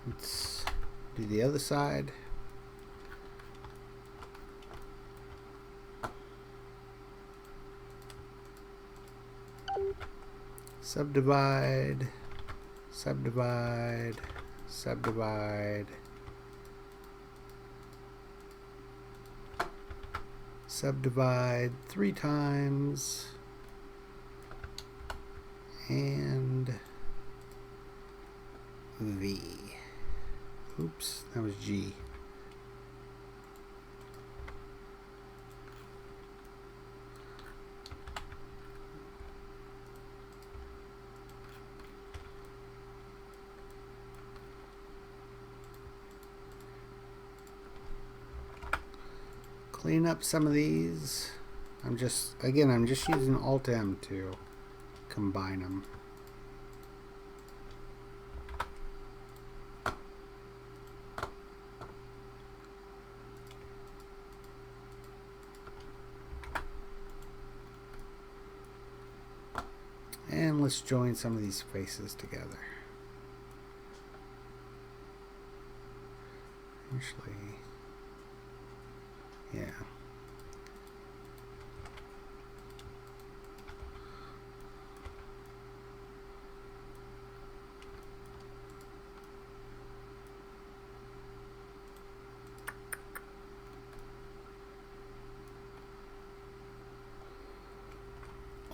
Let's do the other side. Subdivide, subdivide, subdivide, subdivide 3 times, and V. Oops, that was G. Clean up some of these. I'm just using Alt M to combine them. And let's join some of these faces together. Actually, yeah.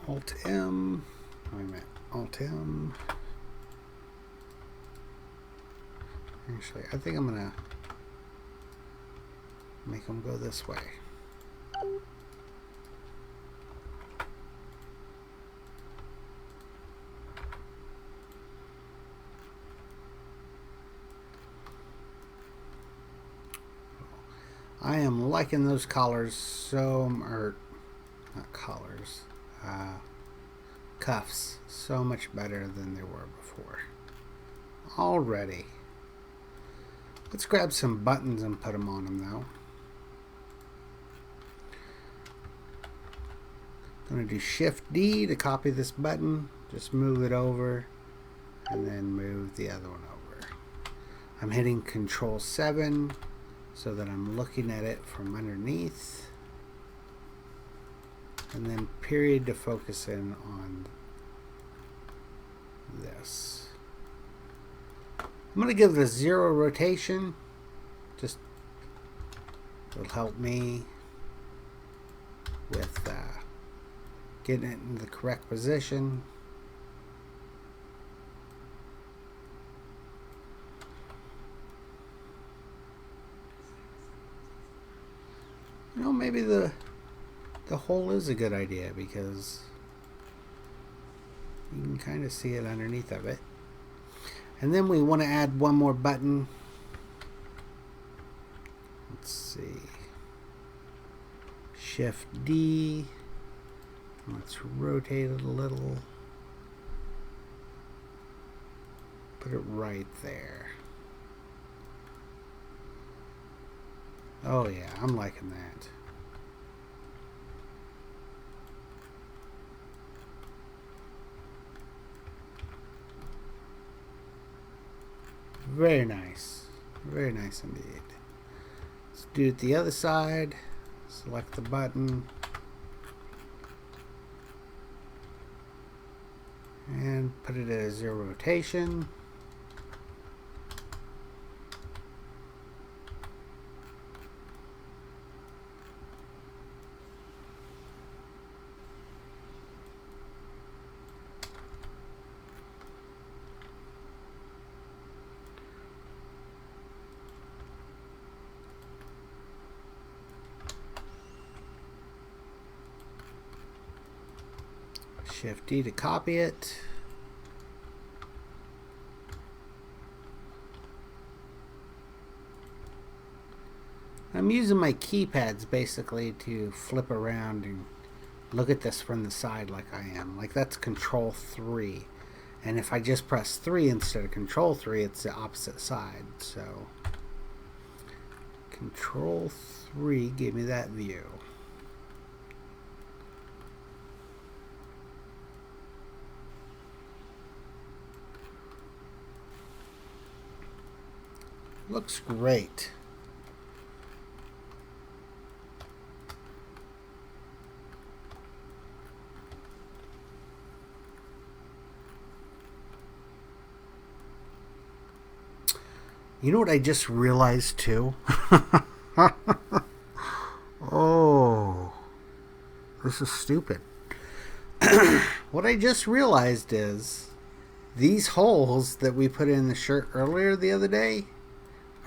Alt M. Wait a minute. Alt M. Actually, I think I'm gonna make them go this way. I am liking those collars or not collars, cuffs so much better than they were before. Already. Let's grab some buttons and put them on them though. I'm going to do Shift D to copy this button, just move it over, and then move the other one over. I'm hitting Control 7 so that I'm looking at it from underneath, and then period to focus in on this. I'm going to give it a 0 rotation, just it'll help me with getting it in the correct position. You know, maybe the hole is a good idea because you can kind of see it underneath of it. And then we want to add one more button. Let's see. Shift D. Let's rotate it a little. Put it right there. Oh yeah, I'm liking that. Very nice. Very nice indeed. Let's do it the other side. Select the button. And put it at a 0 rotation. Shift D to copy it. I'm using my keypads basically to flip around and look at this from the side like I am. Like that's Control 3. And if I just press 3 instead of Control 3, it's the opposite side. So Control 3 gave me that view. Looks great. You know what I just realized too? Oh, this is stupid. What I just realized is these holes that we put in the shirt earlier the other day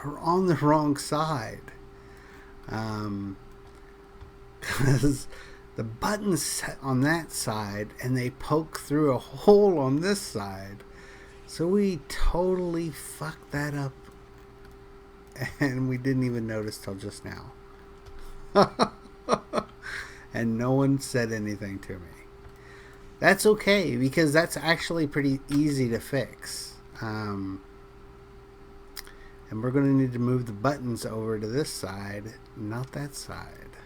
are on the wrong side. Because the button's set on that side and they poke through a hole on this side. So we totally fucked that up. And we didn't even notice till just now. And no one said anything to me. That's okay, because that's actually pretty easy to fix. And we're going to need to move the buttons over to this side, not that side.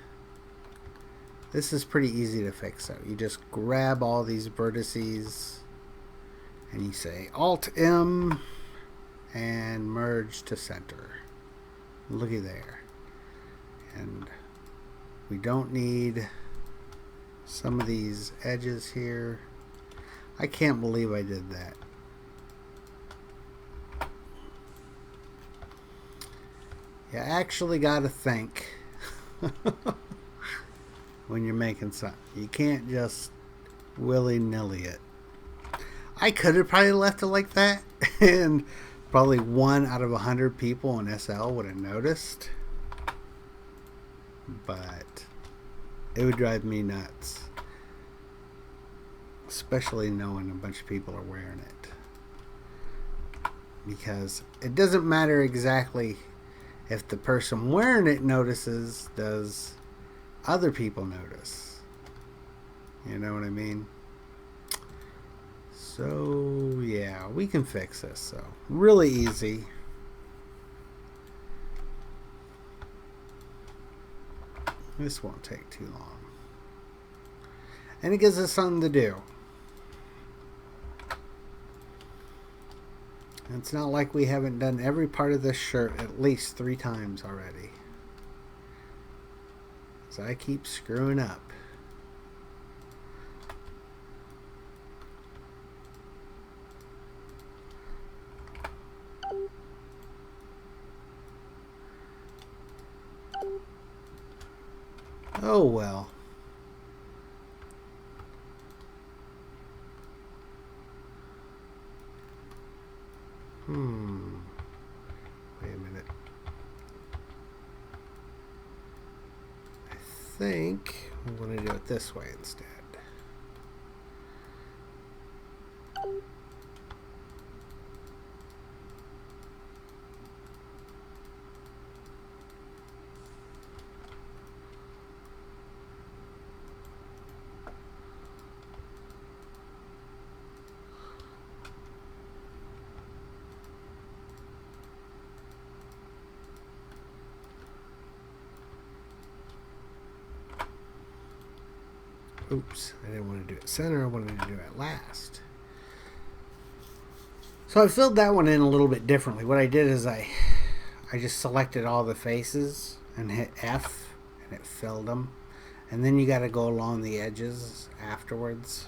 This is pretty easy to fix, though. You just grab all these vertices and you say Alt-M and merge to center. Looky there. And we don't need some of these edges here. I can't believe I did that. You actually got to think when you're making something. You can't just willy-nilly it. I could have probably left it like that, and probably 1 out of 100 people in SL would have noticed. But it would drive me nuts. Especially knowing a bunch of people are wearing it. Because it doesn't matter exactly if the person wearing it notices, does other people notice? You know what I mean? So, yeah, we can fix this. So, really easy. This won't take too long. And it gives us something to do. It's not like we haven't done every part of this shirt at least 3 times already. So I keep screwing up. Oh well. Wait a minute. I think I'm going to do it this way instead. Oops, I didn't want to do it center, I wanted to do it last. So I filled that one in a little bit differently. What I did is I just selected all the faces and hit F and it filled them. And then you got to go along the edges afterwards.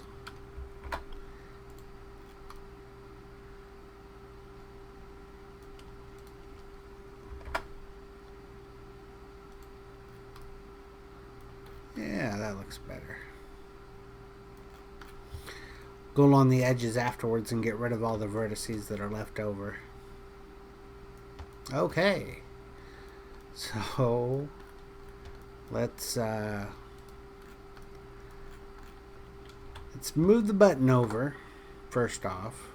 Yeah, that looks better. Go along the edges afterwards and get rid of all the vertices that are left over. Okay. So let's move the button over first off.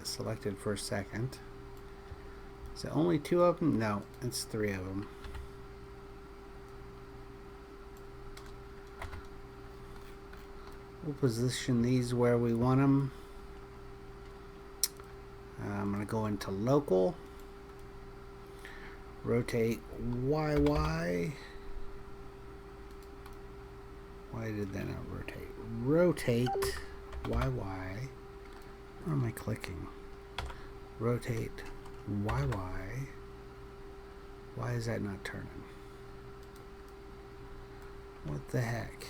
it selected for a second. Is it only 2 of them? No, it's 3 of them. We'll position these where we want them. I'm going to go into local. Rotate YY. Why did that not rotate? Rotate YY. Where am I clicking? Rotate YY. Why is that not turning? What the heck?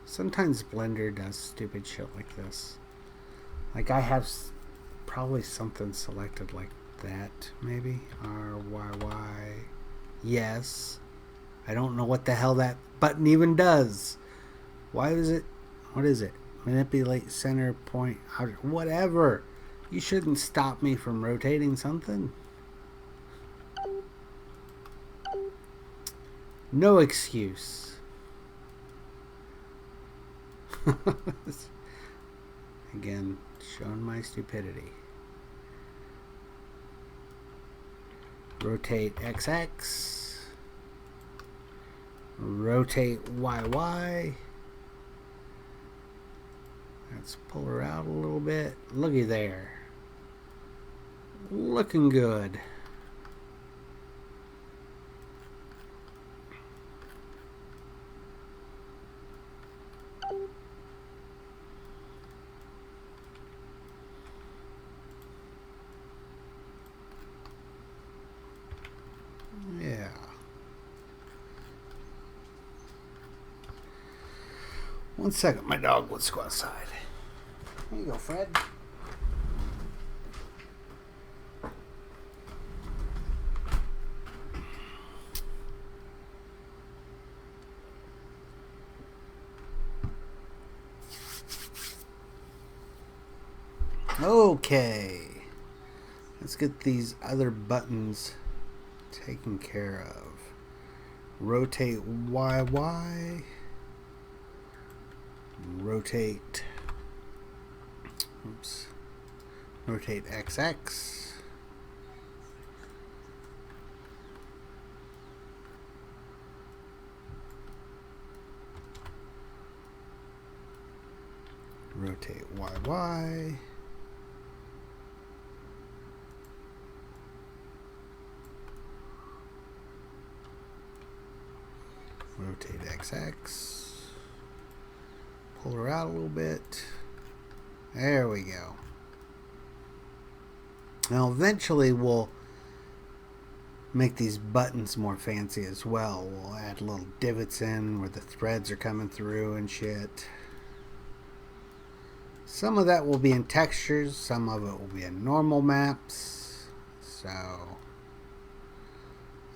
Sometimes Blender does stupid shit like this. Like I have probably something selected like that, maybe. RYY. Yes. I don't know what the hell that button even does. Why is it? What is it? Manipulate center point. Whatever. You shouldn't stop me from rotating something. No excuse. Again, showing my stupidity. Rotate XX. Rotate YY. Let's pull her out a little bit. Looky there. Looking good. Yeah. One second, my dog. Let's go outside. Here you go, Fred. Okay. Let's get these other buttons taken care of. Rotate YY. Rotate. Oops. Rotate XX. Rotate YY. Rotate XX. Pull her out a little bit. There we go. Now eventually we'll make these buttons more fancy as well. We'll add little divots in where the threads are coming through and shit. Some of that will be in textures, some of it will be in normal maps. So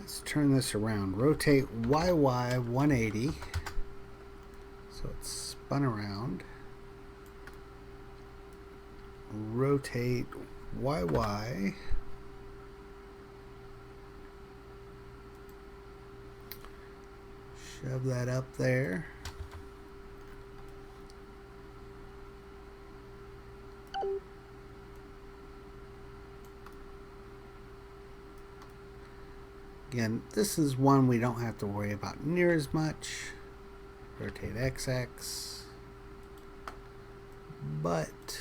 let's turn this around. Rotate YY 180. So it's spun around. Rotate YY. Shove that up there. Again, this is one we don't have to worry about near as much. Rotate XX. But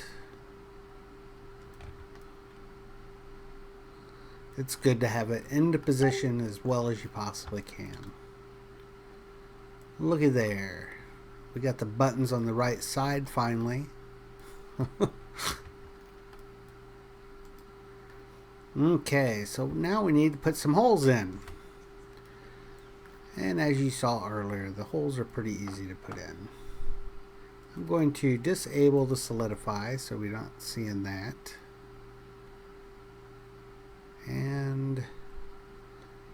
it's good to have it into position as well as you possibly can. Looky there. We got the buttons on the right side finally. Okay, so now we need to put some holes in. And as you saw earlier, the holes are pretty easy to put in. I'm going to disable the solidify so we're not seeing that. And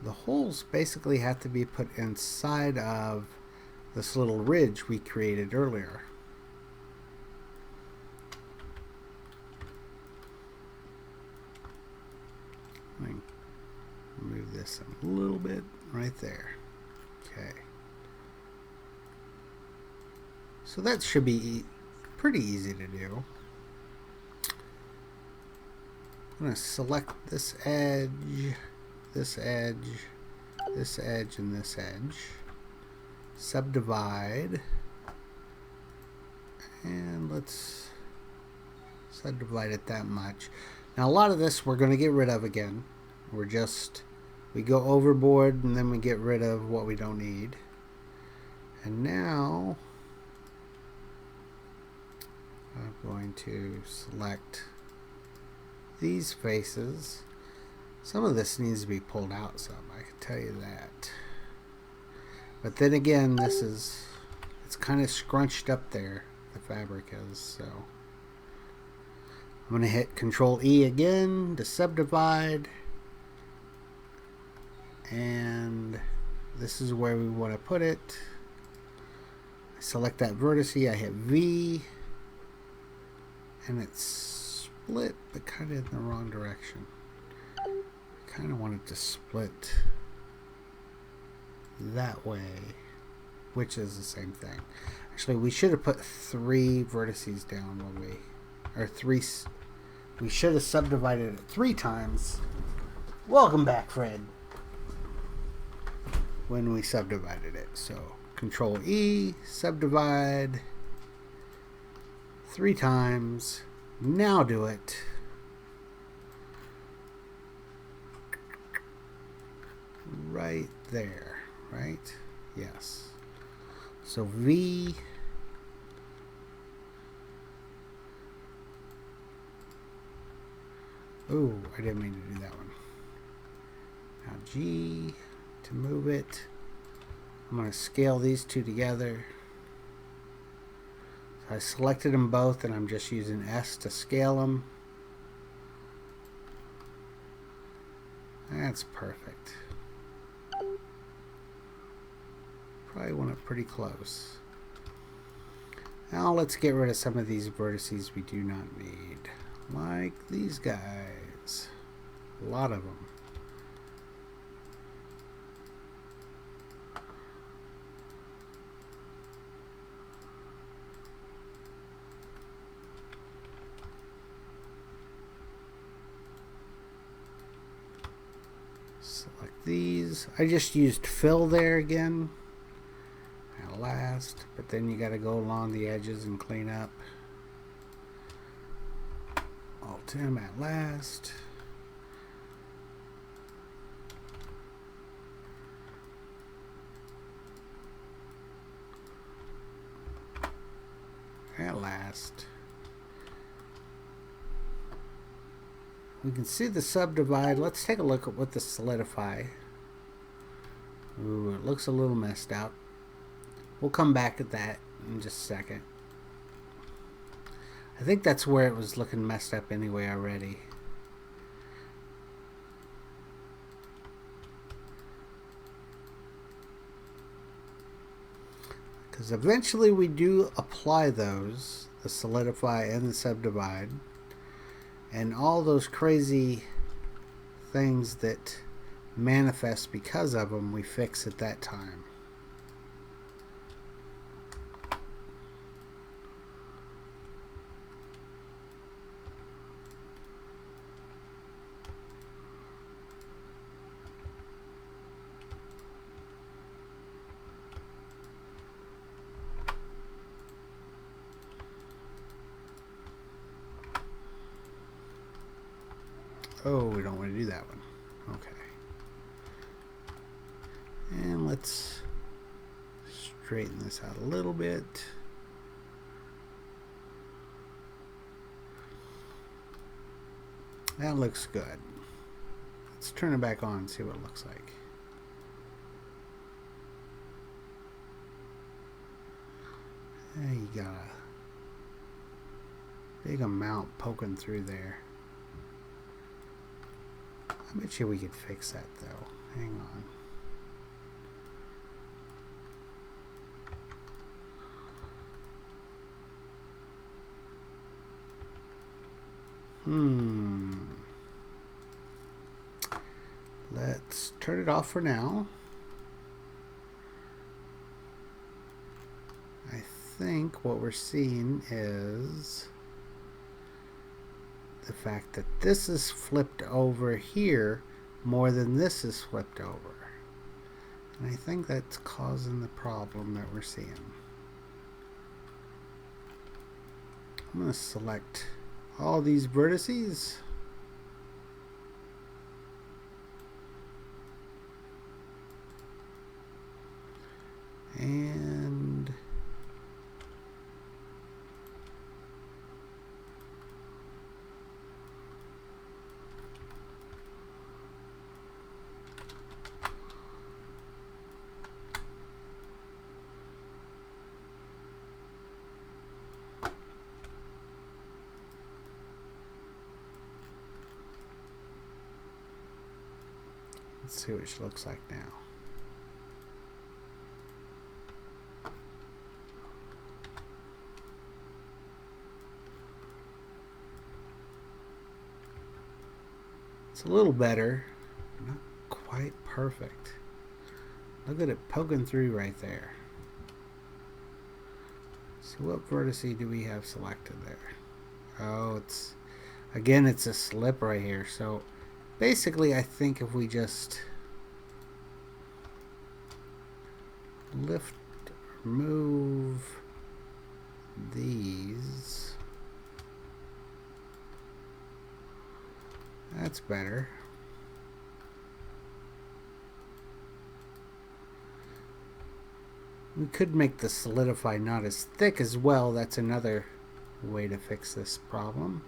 the holes basically have to be put inside of this little ridge we created earlier. Let me move this a little bit right there. Okay. So that should be pretty easy to do. I'm going to select this edge, this edge, this edge, and this edge. Subdivide. And let's subdivide it that much. Now a lot of this we're going to get rid of again. We go overboard and then we get rid of what we don't need. And now I'm going to select these faces. Some of this needs to be pulled out some, I can tell you that. But then again, it's kind of scrunched up there, the fabric is, so I'm going to hit Control E again to subdivide. And this is where we want to put it. I select that vertice, I hit V, and it's split, but kind of in the wrong direction. I kind of want it to split that way, which is the same thing. Actually, we should have put 3 vertices down when we should have subdivided it 3 times. Welcome back, Fred. When we subdivided it. So Control E, subdivide 3 times. Now do it. Right there, right? Yes. So V. Oh, I didn't mean to do that one. Now G. To move it, I'm going to scale these 2 together. So I selected them both and I'm just using S to scale them. That's perfect. Probably want it pretty close. Now let's get rid of some of these vertices we do not need. Like these guys. A lot of them. Select these. I just used fill there again at last, but then you got to go along the edges and clean up. Alt M at last. At last. We can see the subdivide. Let's take a look at what the solidify. Ooh, it looks a little messed up. We'll come back at that in just a second. I think that's where it was looking messed up anyway already. Because eventually we do apply those, the solidify and the subdivide. And all those crazy things that manifest because of them, we fix at that time. Oh, we don't want to do that one. Okay. And let's straighten this out a little bit. That looks good. Let's turn it back on and see what it looks like. There you got a big amount poking through there. I bet you we could fix that though. Hang on. Let's turn it off for now. I think what we're seeing is the fact that this is flipped over here more than this is flipped over. And I think that's causing the problem that we're seeing. I'm going to select all these vertices. And let's see what she looks like now. It's a little better, not quite perfect. Look at it poking through right there. So what vertice do we have selected there? Oh, it's a slip right here. So basically I think if we just lift, remove these, that's better. We could make the solidify not as thick as well. That's another way to fix this problem.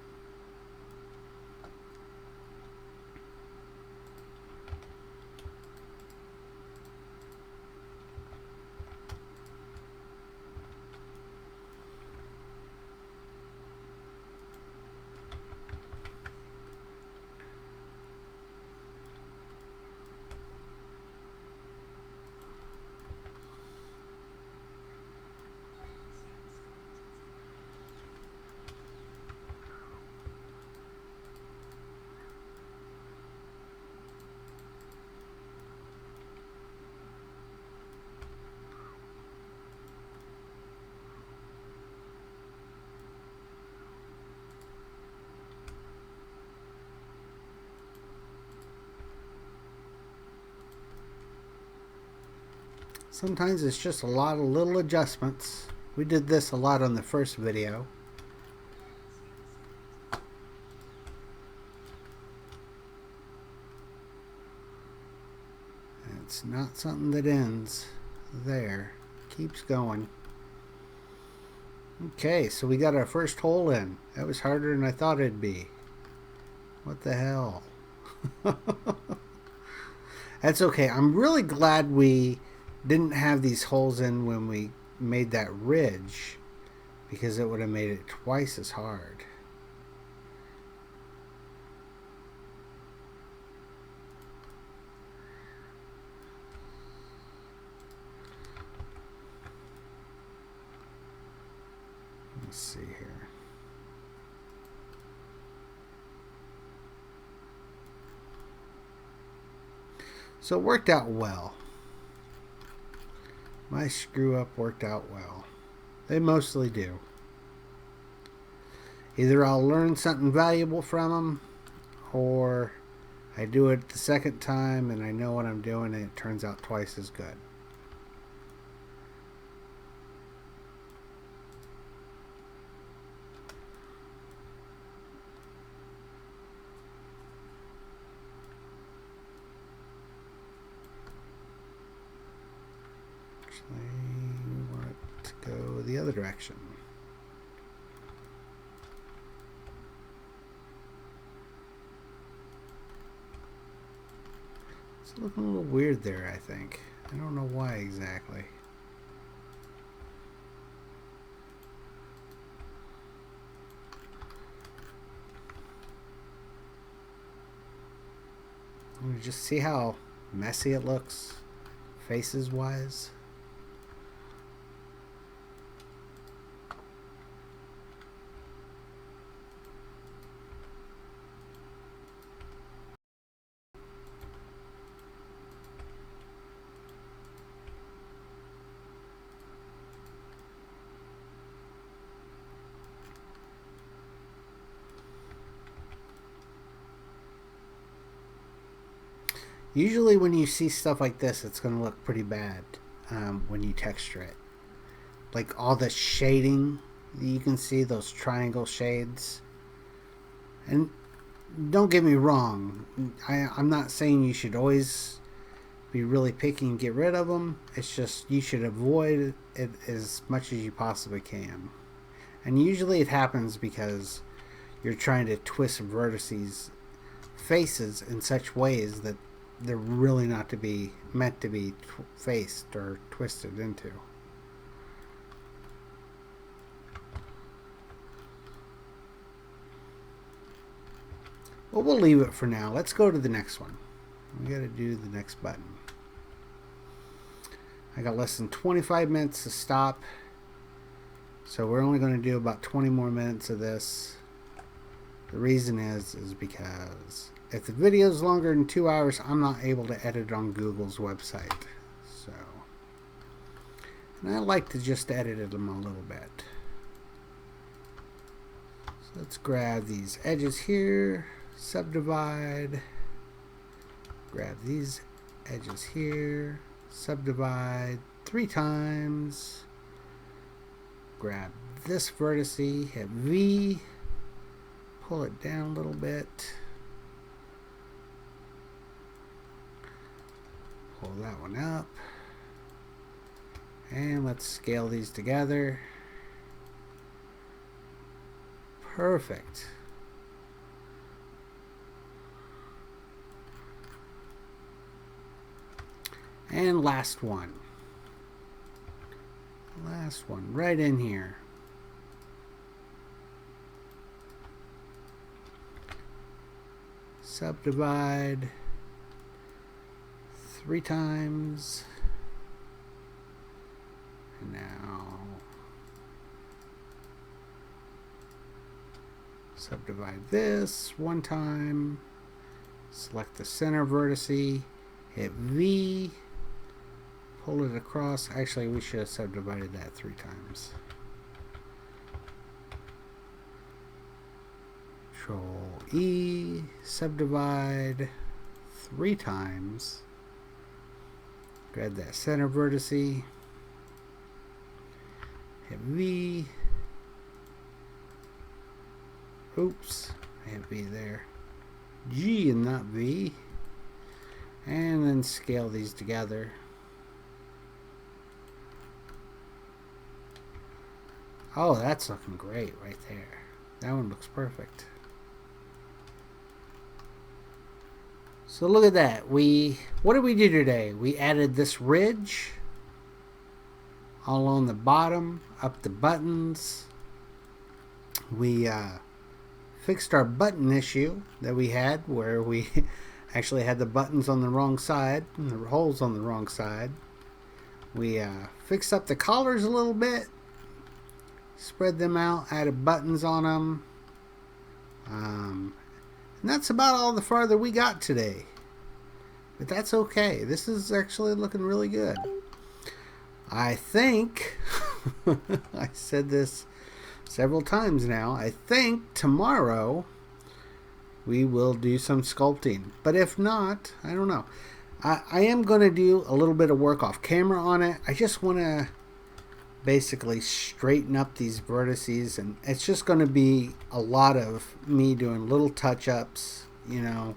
Sometimes it's just a lot of little adjustments. We did this a lot on the first video. And it's not something that ends there. Keeps going. Okay, so we got our first hole in. That was harder than I thought it'd be. What the hell? That's okay. I'm really glad we didn't have these holes in when we made that ridge, because it would have made it twice as hard. Let's see here. So it worked out well. My screw up worked out well. They mostly do. Either I'll learn something valuable from them, or I do it the second time and I know what I'm doing and it turns out twice as good. We want it to go the other direction. It's looking a little weird there, I think. I don't know why exactly. You just see how messy it looks, faces wise. Usually when you see stuff like this, it's going to look pretty bad when you texture it. Like all the shading that you can see, those triangle shades. And don't get me wrong, I'm not saying you should always be really picky and get rid of them. It's just you should avoid it as much as you possibly can. And usually it happens because you're trying to twist vertices faces in such ways that they're really not to be meant to be faced or twisted into. Well, we'll leave it for now. Let's go to the next one. We got to do the next button. I got less than 25 minutes to stop, so we're only going to do about 20 more minutes of this. The reason is because if the video is longer than 2 hours, I'm not able to edit on Google's website. So, and I like to just edit them a little bit. So let's grab these edges here, subdivide, grab these edges here, subdivide 3 times, grab this vertice, hit V, pull it down a little bit, pull that one up, and let's scale these together. Perfect. And last one right in here. Subdivide 3 times. And now subdivide this 1 time. Select the center vertice, hit V, pull it across. Actually, we should have subdivided that 3 times. Control E, subdivide 3 times. Grab that center vertice, hit V. Oops, I hit V there. G and not V. And then scale these together. Oh, that's looking great right there. That one looks perfect. So look at that. What did we do today? We added this ridge all along the bottom, up the buttons. We fixed our button issue that we had where we actually had the buttons on the wrong side and the holes on the wrong side. We fixed up the collars a little bit, spread them out, added buttons on them. And that's about all the farther we got today. But that's okay. This is actually looking really good. I think, I said this several times now, I think tomorrow we will do some sculpting. But if not, I don't know. I am going to do a little bit of work off camera on it. I just want to basically straighten up these vertices, and it's just going to be a lot of me doing little touch-ups, you know,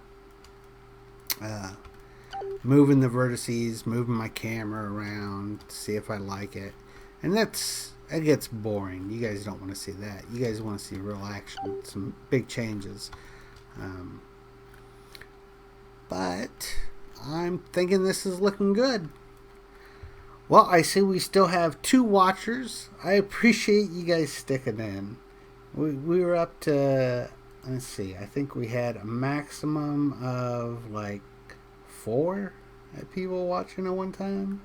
moving the vertices, moving my camera around, see if I like it. And it gets boring. You guys don't want to see that. You guys want to see real action, some big changes. But I'm thinking this is looking good. Well, I see we still have 2 watchers. I appreciate you guys sticking in. We were up to, let's see, I think we had a maximum of like 4 people watching at one time.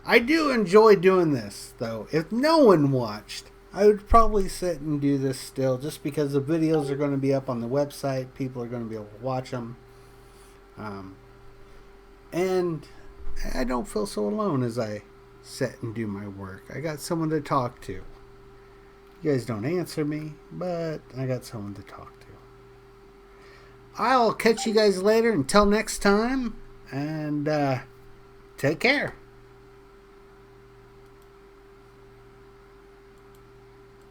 I do enjoy doing this, though. If no one watched, I would probably sit and do this still, just because the videos are going to be up on the website. People are going to be able to watch them. And I don't feel so alone as I sit and do my work. I got someone to talk to. You guys don't answer me, but I got someone to talk to. I'll catch you guys later. Until next time, and take care.